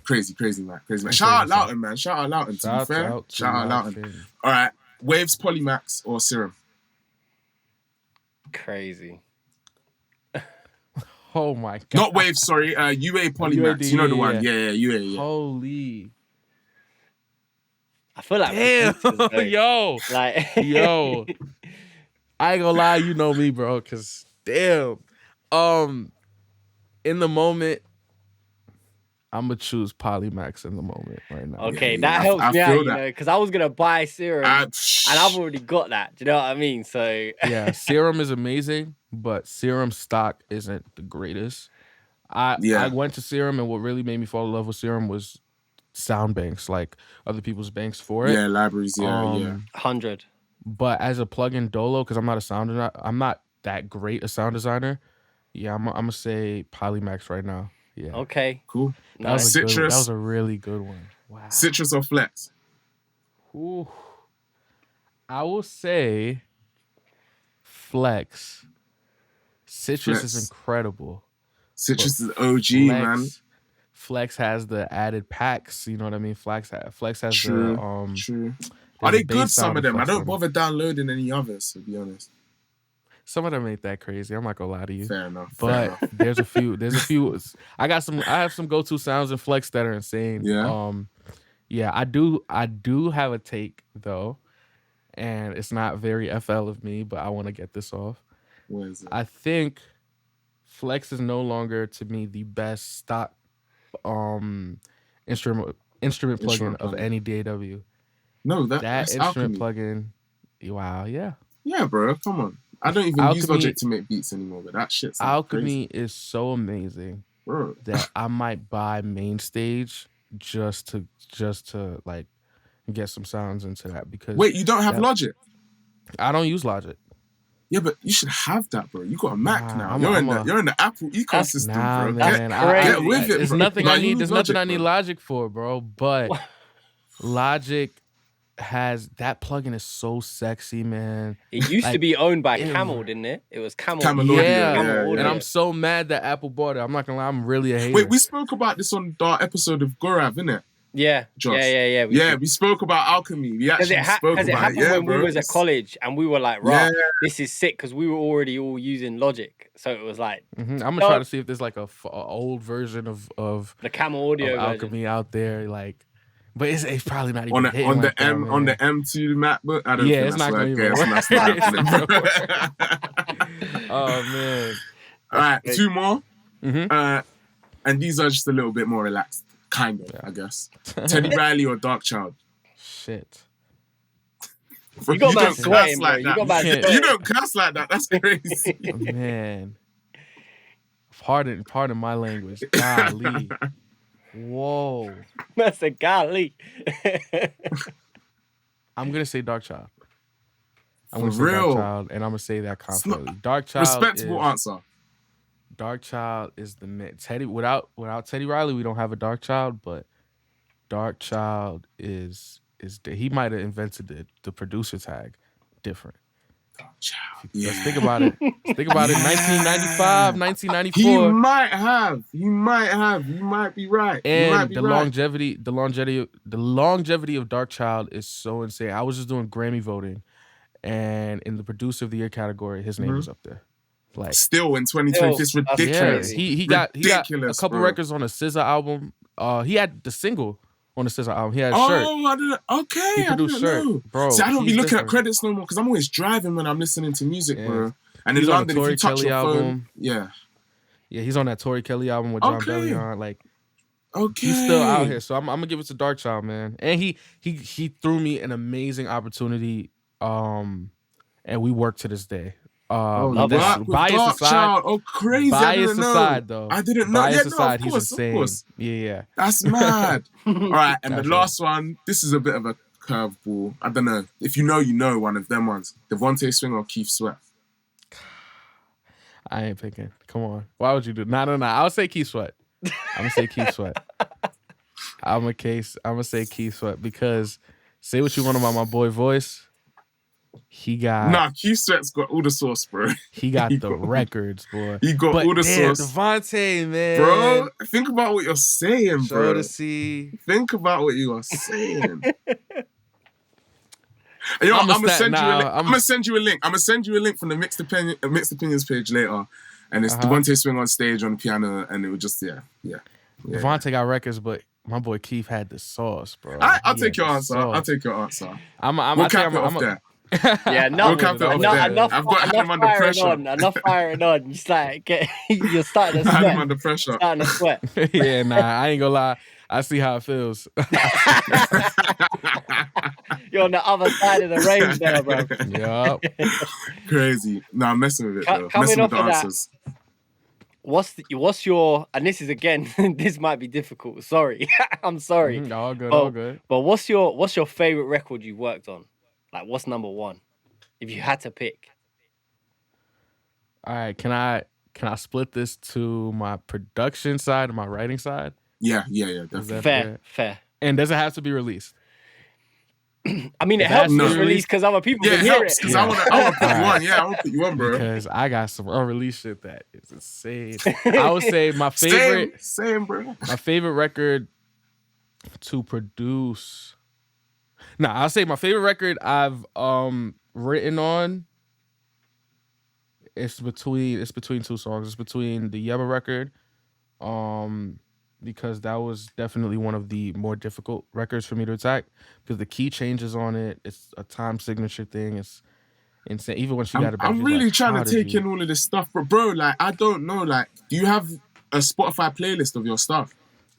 crazy mic. Shout out Loughton, man. Shout out Loughton, to be fair. Shout out Loughton. All right. Waves Polymax or Serum? Crazy. Oh my god. Not Waves, sorry. UA Polymax. UAD, you know the one. yeah. Yeah, UA. Yeah. Holy. I feel like Damn. Yo. like Yo. I ain't gonna lie, you know me, bro, cause damn. In the moment, I'm gonna choose Polymax in the moment right now. Okay, that helps me out, you know, because I was gonna buy Serum and I've already got that. Do you know what I mean? So yeah, Serum is amazing, but Serum stock isn't the greatest. I went to Serum, and what really made me fall in love with Serum was sound banks, like other people's banks for it. Yeah, libraries. Yeah, 100. But as a plugin dolo, because I'm not that great a sound designer. Yeah, I'm gonna say Polymax right now. Yeah. Okay. Cool. That was Citrus. that was a really good one. Wow. Citrus or Flex? Ooh. I will say Flex. Citrus is incredible. Citrus is OG, man. Flex has the added packs. You know what I mean? Flex has True. the True. Are they good? Some of them. I don't on bother downloading any others, to be honest. Some of them ain't that crazy. I'm not gonna lie to you. Fair enough. But there's a few. I have some go-to sounds in Flex that are insane. Yeah. Yeah, I do have a take though, and it's not very FL of me, but I want to get this off. What is it? I think Flex is no longer to me the best stock instrument plugin of any DAW. No, that that's instrument Alchemy. plugin. Wow, yeah. Yeah, bro, come on. I don't even use Logic to make beats anymore, but that shit's Alchemy crazy. is so amazing, bro, that I might buy Mainstage just to like get some sounds into that. Because wait, you don't have Logic? I don't use Logic. Yeah, but you should have that, bro. You got a Mac now. I'm you're in the Apple ecosystem, bro. Man, get with it, there's bro. nothing I need. There's Logic, nothing I need bro. Logic for, bro. But Logic has that plugin is so sexy, man. It used to be owned by Camel, didn't it? It was Camel. Yeah. Camel And I'm so mad that Apple bought it. I'm not gonna lie, I'm really a hater. Wait, we spoke about this on our episode of Gorav, innit? Yeah, Josh. Yeah, we spoke about Alchemy. We actually spoke about it. Because it happened when we was at college, and we were like, right, this is sick, because we were already all using Logic. So it was like... I'm going to try to see if there's like a old version of the Camel Audio Alchemy out there, like... But it's probably not even on the M2 MacBook. I don't think it's not going to even work. Oh man! All right, two more, and these are just a little bit more relaxed, kind of, I guess. Teddy Riley or Dark Child? Shit. You got man sweating, bro. You don't cuss like that. That's crazy. Man, pardon my language. Golly. Whoa. That's a golly. I'm gonna say Dark Child. I'm For gonna say real? Dark Child, and I'm gonna say that confidently. Dark Child. Respectable answer. Dark Child is the man. Teddy without Teddy Riley, we don't have a Dark Child, but Dark Child is he might have invented the producer tag different. Let's think about it. 1995, 1994. He might have. You might be right. And the longevity of Dark Child is so insane. I was just doing Grammy voting, and in the Producer of the Year category, his name was up there. Like still in 2020, it's Still, that's ridiculous. crazy. he got Ridiculous, a couple bro. records on the SZA album. He had the single on the SZA album. He had Oh, Shirt. I didn't. Okay, He I produced didn't Shirt, know. bro. See, I don't be he's looking at different. credits no more because I'm always driving when I'm listening to music, Yeah. bro. And He's in on London, the if Tori you touch Kelly your phone, album. yeah. Yeah, he's on that Tori Kelly album with John Okay. Bellion. Like Okay. he's still out here. So I'm gonna give it to Dark Child, man. And he threw me an amazing opportunity. And we work to this day. Love that's that. With bias Dark aside. Child. Oh, crazy. I Bias didn't know. aside, though. I didn't know. Bias Yeah, no, aside, of course, he's insane. of course. Yeah. That's mad. All right, and Gotcha. the last one, this is a bit of a curveball. I don't know. If you know one of them ones. Devontae Swing or Keith Sweat? I ain't picking. Come on. Why would you do? No. I'll say Keith Sweat. I'm gonna say Keith Sweat. I'm gonna say Keith Sweat because say what you want about my boy Voice. He got Nah, Keith Sweat's got all the sauce, bro. he got he the got- records, boy. He got all the damn, sauce. Devontae, man. Bro, think about what you're saying, Show bro. to see. Think about what you are saying. You know, I'm I'm a gonna stat send you a now. link. I'm gonna send you a link. I'm gonna send you a link from the Mixed Opinions page later, and it's Devontae Swing on stage on the piano, and it would just yeah. Devontae got records, but my boy Keith had the sauce, bro. I'll He take had your the answer. sauce. I'll take your answer. I'm We'll cap it off there. Yeah, We'll cap it off there. enough I've got him under firing pressure. on. Enough firing on. It's like you're starting to I had him sweat. under pressure. Starting to sweat. Yeah, nah, I ain't gonna lie. I see how it feels. You're on the other side of the range there, bro. Yup. Crazy. No, I'm messing with it though. Coming Messing with off the of that, answers. What's your, and this is again, this might be difficult. Sorry. I'm sorry. All good, Oh, all good. But what's your favorite record you've worked on? Like, what's number one? If you had to pick. All right, can I split this to my production side and my writing side? Yeah, Is definitely. that Fair. And does it have to be released? I mean, it If helps that's it's released because other people Yeah, can it hear helps it. because Yeah. I want to put you on. Yeah, I want to put you on, bro. Because I got some unreleased shit that is insane. I would say my favorite Same, bro. my favorite record to produce. I'll say my favorite record I've written on. It's between two songs. It's between the Yebba record, because that was definitely one of the more difficult records for me to attack because the key changes on it. It's a time signature thing. It's insane. Even when she got it back, I'm she's really like, trying "How to did take you-" in all of this stuff, bro. Like, I don't know. Like, do you have a Spotify playlist of your stuff?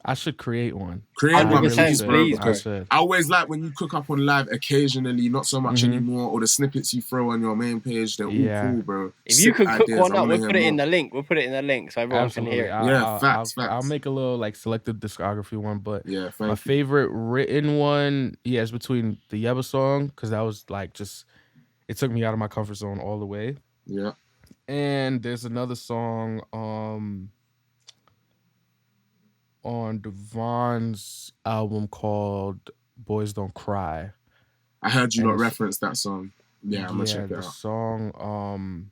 I should create one. Create I one, really please, should. bro. please, I Because should. I always like when you cook up on live occasionally, not so much Mhm. anymore, or the snippets you throw on your main page. They're Yeah. all cool, bro. If you Sick could cook ideas. one I up, wanna we'll hear put it in more. the link. We'll put it in the link so everyone Absolutely. can hear it. Yeah, facts. I'll make a little like selected discography one, but Yeah, my thank you. favorite written one, is between the Yebba song because that was like just it took me out of my comfort zone all the way. Yeah. And there's another song on Devon's album called Boys Don't Cry. I heard you And not it's- reference that song. Yeah, I'm gonna check it the out. song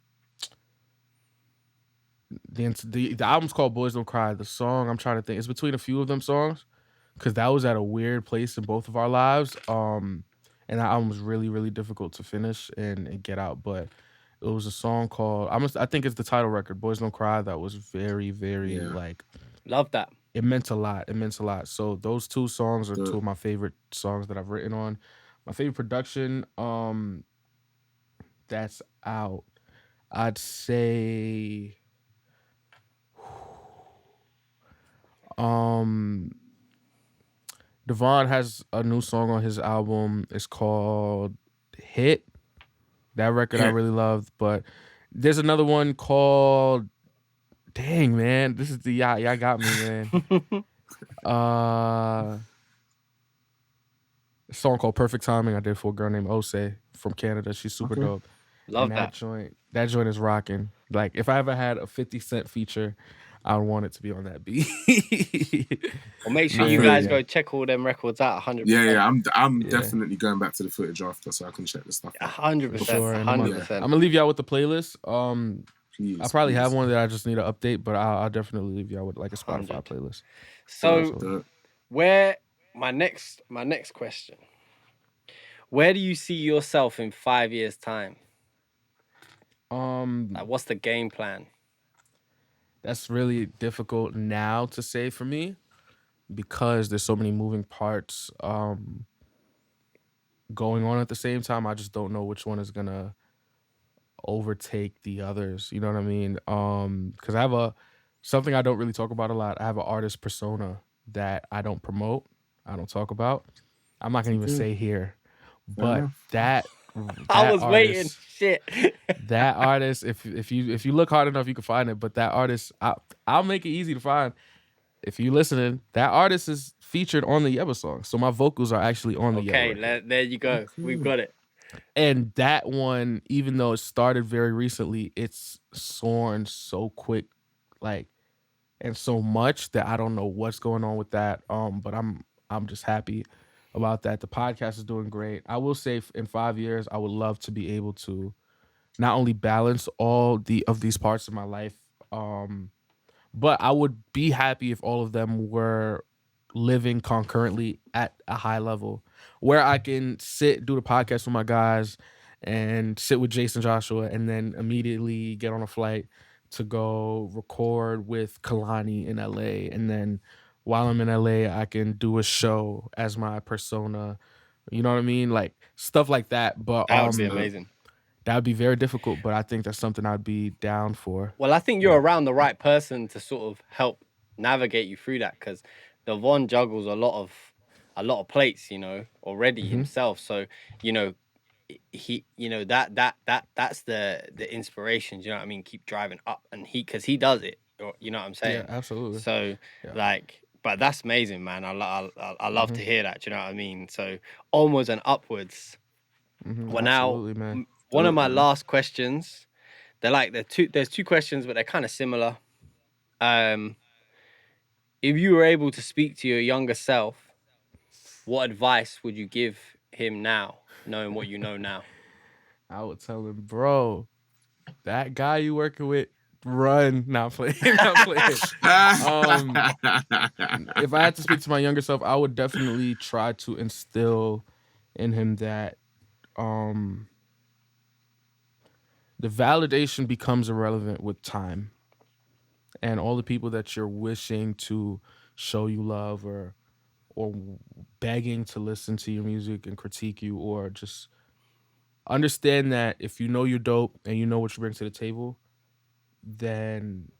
the album's called Boys Don't Cry. The song I'm trying to think, it's between a few of them songs because that was at a weird place in both of our lives. And that album was really, really difficult to finish and get out. But it was a song called I think it's the title record, Boys Don't Cry, that was very, very Yeah. like Love that. it meant a lot. It meant a lot. So those two songs are Good. two of my favorite songs that I've written on. My favorite production, that's out. I'd say Devon has a new song on his album. It's called Hit. That record I Hit. really loved. But there's another one called dang man. This is the y'all got me, man. A song called Perfect Timing I did for a girl named Ose from Canada. She's super Okay. dope. Love And that. that joint is rocking. Like if I ever had a 50 Cent feature, I would want it to be on that beat. Well, make sure I you feel guys you. go check all them records out. 100%. Yeah. I'm Yeah. definitely going back to the footage after so I can check the stuff out. 100%. For sure, and I'm 100%. gonna leave y'all with the playlist. Please, I probably please. have one that I just need to update, but I'll definitely leave y'all with like a Spotify 100. playlist. So Dope. where my next question, where do you see yourself in 5 years' time? Like, what's the game plan? That's really difficult now to say for me because there's so many moving parts going on at the same time. I just don't know which one is gonna overtake the others. You know what I mean? Because I have something I don't really talk about a lot. I have an artist persona that I don't promote. I don't talk about. I'm not gonna even say here, but that I was waiting. artist, Shit. that artist, if you look hard enough, you can find it. But that artist, I'll make it easy to find. If you listening, that artist is featured on the Yebba song, so my vocals are actually on the Yebba record. There you go. We've got it. And that one, even though it started very recently, it's soaring so quick, like, and so much that I don't know what's going on with that. But I'm just happy about that. The podcast is doing great. I will say in 5 years, I would love to be able to not only balance all of these parts of my life, but I would be happy if all of them were living concurrently at a high level where I can do the podcast with my guys and sit with Jason Joshua and then immediately get on a flight to go record with Kalani in LA. And then while I'm in LA, I can do a show as my persona. You know what I mean? Like stuff like that. But That would be amazing. That would be very difficult, but I think that's something I'd be down for. Well, I think you're around the right person to sort of help navigate you through that, because Devon juggles a lot of plates, you know, already himself. So, you know, he, you know, that's the inspiration. Do you know what I mean? Keep driving up, and because he does it. You know what I'm saying? Yeah, absolutely. So, like, but that's amazing, man. I love to hear that. Do you know what I mean? So, onwards and upwards. Well, absolutely, now, man. One of my last questions, there's two questions, but they're kind of similar. If you were able to speak to your younger self, what advice would you give him now, knowing what you know now? I would tell him, bro, that guy you working with, run. Not playing. Not playing. If I had to speak to my younger self, I would definitely try to instill in him that the validation becomes irrelevant with time. And all the people that you're wishing to show you love or begging to listen to your music and critique you, or just understand that if you know you're dope and you know what you bring to the table, then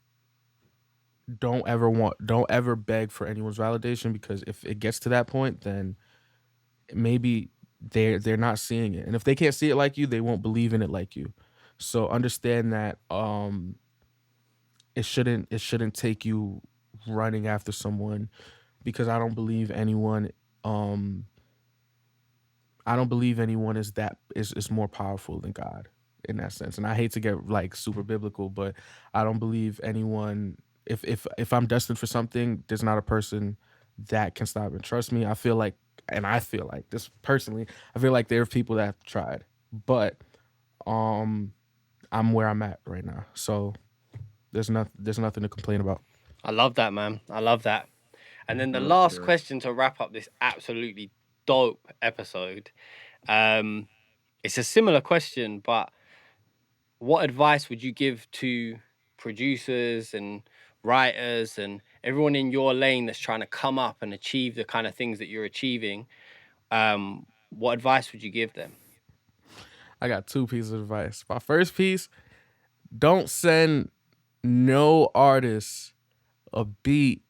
don't ever beg for anyone's validation, because if it gets to that point, then maybe they're not seeing it. And if they can't see it like you, they won't believe in it like you. So understand that it shouldn't take you running after someone, because I don't believe anyone is more powerful than God in that sense. And I hate to get like super biblical, but I don't believe anyone, if I'm destined for something, there's not a person that can stop it. Trust me, I feel like this personally, I feel like there are people that have tried, but I'm where I'm at right now. So there's nothing to complain about. I love that, man. I love that. And then the last question to wrap up this absolutely dope episode. It's a similar question, but what advice would you give to producers and writers and everyone in your lane that's trying to come up and achieve the kind of things that you're achieving? What advice would you give them? I got 2 pieces of advice. My first piece, don't send no artist a beat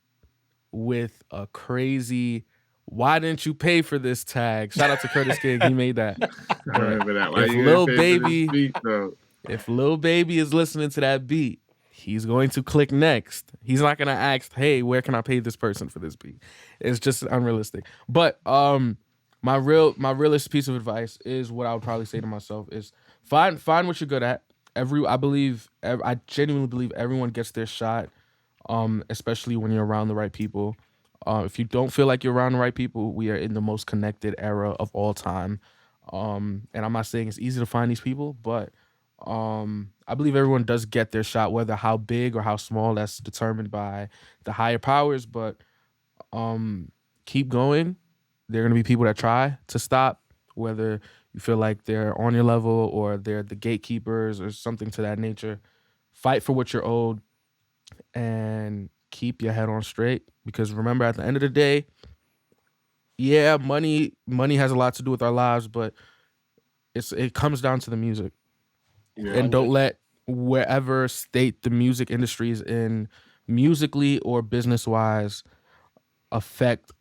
with a crazy "why didn't you pay for this" tag. Shout out to Curtis King, he made that. I remember that. Why If you Lil gonna pay for Baby, this beat, though? if Lil Baby is listening to that beat, he's going to click next. He's not gonna ask, "Hey, where can I pay this person for this beat?" It's just unrealistic. But my realest piece of advice is what I would probably say to myself is find what you're good at. I genuinely believe everyone gets their shot, especially when you're around the right people. If you don't feel like you're around the right people, we are in the most connected era of all time. And I'm not saying it's easy to find these people, but I believe everyone does get their shot, whether how big or how small, that's determined by the higher powers. But keep going. There are going to be people that try to stop, whether you feel like they're on your level or they're the gatekeepers or something to that nature. Fight for what you're owed and keep your head on straight, because remember, at the end of the day, yeah, money has a lot to do with our lives, but it comes down to the music. Yeah. And don't let wherever state the music industry is in, musically or business wise, affect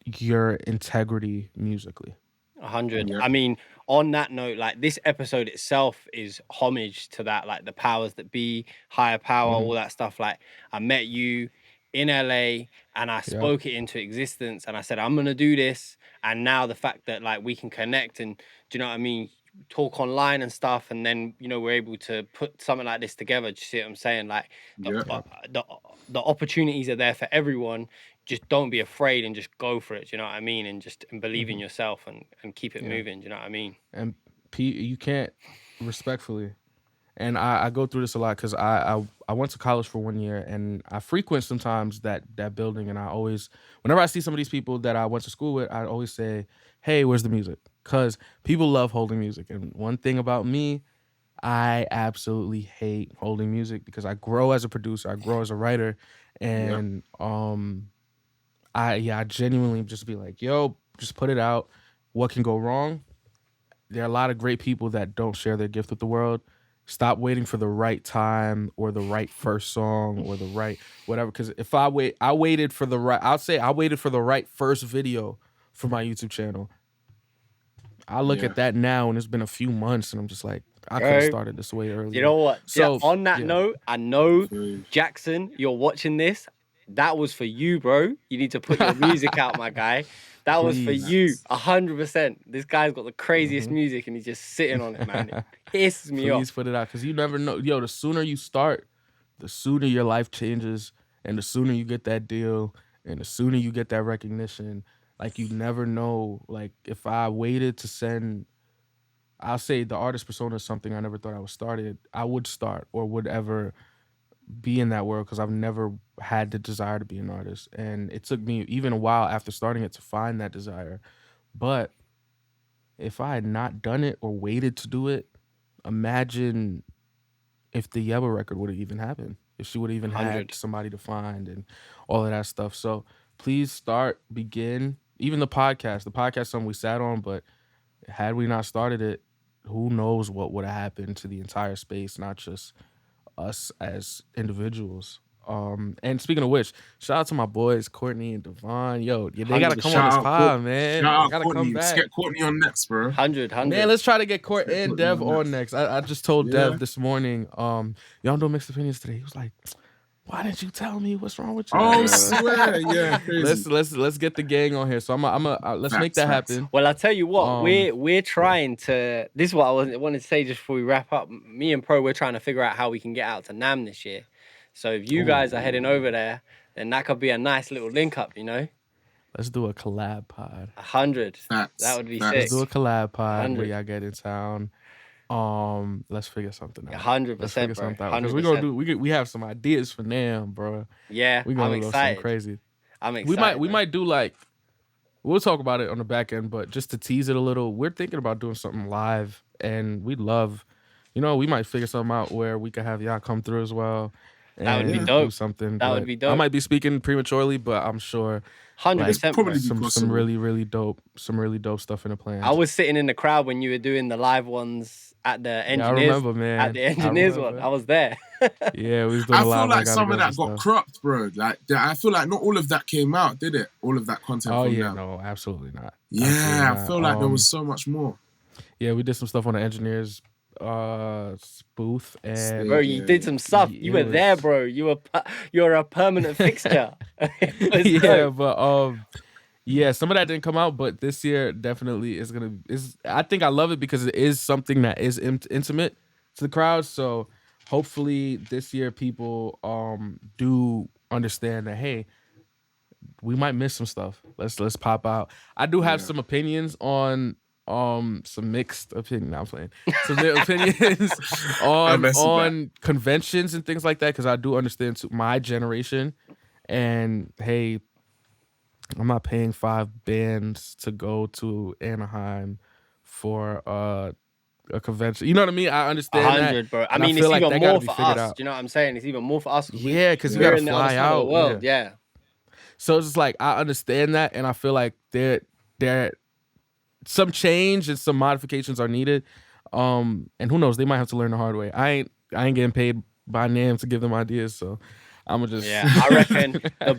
your integrity musically. 100. Yeah. I mean, on that note, like this episode itself is homage to that, like the powers that be, higher power, all that stuff. Like I met you in LA and I spoke it into existence and I said, I'm gonna do this. And now the fact that like we can connect and, do you know what I mean, talk online and stuff, and then, you know, we're able to put something like this together. Do you see what I'm saying? Like the opportunities are there for everyone. Just don't be afraid and just go for it. Do you know what I mean? And just believe in yourself and keep it moving. Do you know what I mean? And you can't, respectfully, and I go through this a lot because I went to college for 1 year and I frequent sometimes that building, and I always, whenever I see some of these people that I went to school with, I always say, hey, where's the music? Because people love holding music. And one thing about me, I absolutely hate holding music because I grow as a producer, I grow as a writer, and I genuinely just be like, yo, just put it out. What can go wrong? There are a lot of great people that don't share their gift with the world. Stop waiting for the right time or the right first song or the right whatever. Because if I waited for the right, I'll say I waited for the right first video for my YouTube channel. I look at that now and it's been a few months and I'm just like, I could have started this way earlier. You know what? So on that note, I know Jackson, you're watching this. That was for you, bro. You need to put your music out, my guy. That was for you, 100%. This guy's got the craziest music and he's just sitting on it, man. It pisses me off. Please put it out, because you never know. Yo, the sooner you start, the sooner your life changes, and the sooner you get that deal, and the sooner you get that recognition. Like, you never know. Like, if I waited to send, I'll say the artist persona is something I never thought I would start or would ever be in that world, because I've never had the desire to be an artist. And it took me even a while after starting it to find that desire. But if I had not done it or waited to do it, imagine if the Yebba record would have even happened, if she would have even had somebody to find and all of that stuff. So please begin. Even the podcast is something we sat on, but had we not started it, who knows what would have happened to the entire space, not just us as individuals. And speaking of which, shout out to my boys Courtney and Devon. Yo, they gotta come on this pod, man. Shout out gotta Courtney. come back. Let's get Courtney on next, bro. 100. Man, let's try to get Court and Dev on next. I just told Dev this morning, y'all do Mixed Opinions today. He was like, why didn't you tell me? What's wrong with you? Oh, swear, yeah, crazy. Let's get the gang on here. So let's make that happen. Well, I'll tell you what, we're trying to. This is what I wanted to say just before we wrap up. Me and Pro, we're trying to figure out how we can get out to NAMM this year. So if you guys are heading over there, then that could be a nice little link up, you know. Let's do a collab pod. 100. That would be sick. Let's do a collab pod where y'all get in town. Let's figure something out. 100%, let's figure bro. something out. 'Cause we're gonna we have some ideas for NAMM, bro. Yeah, we're gonna I'm go excited. something crazy. I'm excited. We might do like, we'll talk about it on the back end, but just to tease it a little, we're thinking about doing something live, and we'd love, we might figure something out where we could have y'all come through as well. That would be dope. Do something. That would be dope. I might be speaking prematurely, but I'm sure 100%. Probably some really dope stuff in the plan. I was sitting in the crowd when you were doing the live ones at the engineers. I remember, man. At the engineers one, I was there. Yeah, we was doing I a lot. feel like some of that got cropped, bro. Like, I feel like not all of that came out, did it? All of that content. Oh from yeah, them. no, absolutely not. Yeah, absolutely not. I feel like there was so much more. Yeah, we did some stuff on the engineers booth, and bro, you did some stuff. You were there, bro. You're a permanent fixture. Yeah, but yeah, some of that didn't come out, but this year definitely is I think I love it because it is something that is intimate to the crowd. So hopefully this year people do understand that, hey, we might miss some stuff. Let's pop out. I do have some opinions on some mixed opinion. I'm playing some opinions on conventions and things like that, because I do understand my generation. And hey, I'm not paying 5 bands to go to Anaheim for a convention. You know what I mean? I understand 100, that, bro. I and mean, feel it's like even that gotta more be for figured us. out. Do you know what I'm saying? It's even more for us. Yeah, because you we're gotta in the other fly side of the out. world. Yeah. So it's just like I understand that, and I feel like there some change and some modifications are needed. And who knows, they might have to learn the hard way. I ain't getting paid by NAM to give them ideas, so I'm gonna just I reckon the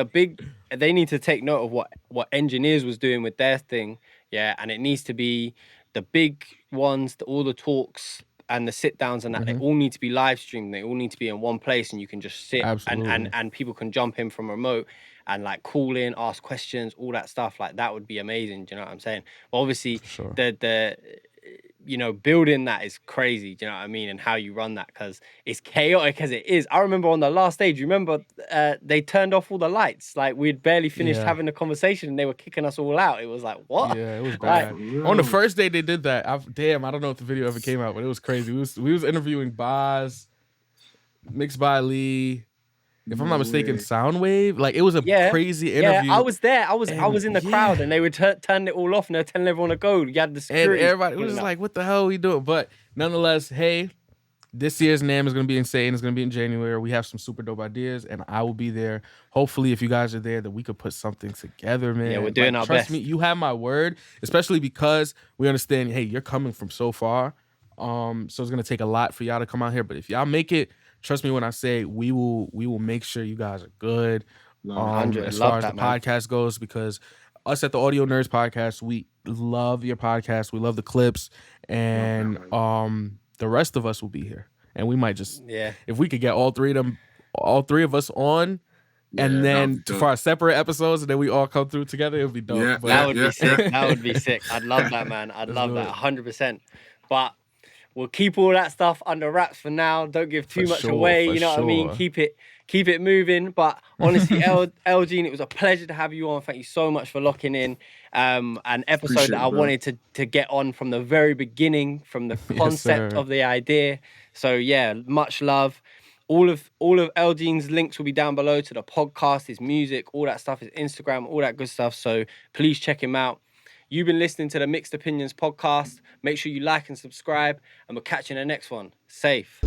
big they need to take note of what engineers was doing with their thing, and it needs to be the big ones, all the talks and the sit downs and that they all need to be live streamed. They all need to be in one place, and you can just sit and people can jump in from remote and like call in, ask questions, all that stuff. Like that would be amazing. Do you know what I'm saying? But obviously, sure. the building that is crazy. Do you know what I mean? And how you run that, because it's chaotic as it is. I remember on the last stage, you remember they turned off all the lights. Like we'd barely finished having the conversation and they were kicking us all out. It was like, what? Yeah, it was bad. On the first day they did that. I don't know if the video ever came out, but it was crazy. We was interviewing Boz, Mixed by Lee. If I'm not mistaken, Soundwave. Like it was a crazy interview. Yeah, I was there. I was in the crowd, and they were turning it all off, and they were telling everyone to go. You had the security. And everybody was just like, "What the hell are we doing?" But nonetheless, hey, this year's NAMM is gonna be insane. It's gonna be in January. We have some super dope ideas, and I will be there. Hopefully, if you guys are there, that we could put something together, man. Yeah, we're doing our best. Trust me, you have my word. Especially because we understand. Hey, you're coming from so far, so it's gonna take a lot for y'all to come out here. But if y'all make it. Trust me when I say we will make sure you guys are good as far as the podcast goes, because us at the Audio Nerds podcast, we love your podcast. We love the clips, and the rest of us will be here. And we might just if we could get all three of us on, and then for our separate episodes, and then we all come through together, it would be dope. Yeah, that would be sick. That would be sick. I'd love that, man. I'd love that 100%. But we'll keep all that stuff under wraps for now. Don't give too much away. You know what I mean? Keep it moving. But honestly, L.Jean, it was a pleasure to have you on. Thank you so much for locking in an episode that I wanted to get on from the very beginning, from the concept of the idea. So yeah, much love. All of L.Jean's links will be down below to the podcast, his music, all that stuff, his Instagram, all that good stuff. So please check him out. You've been listening to the Mixed Opinions podcast. Make sure you like and subscribe, and we'll catch you in the next one. Safe.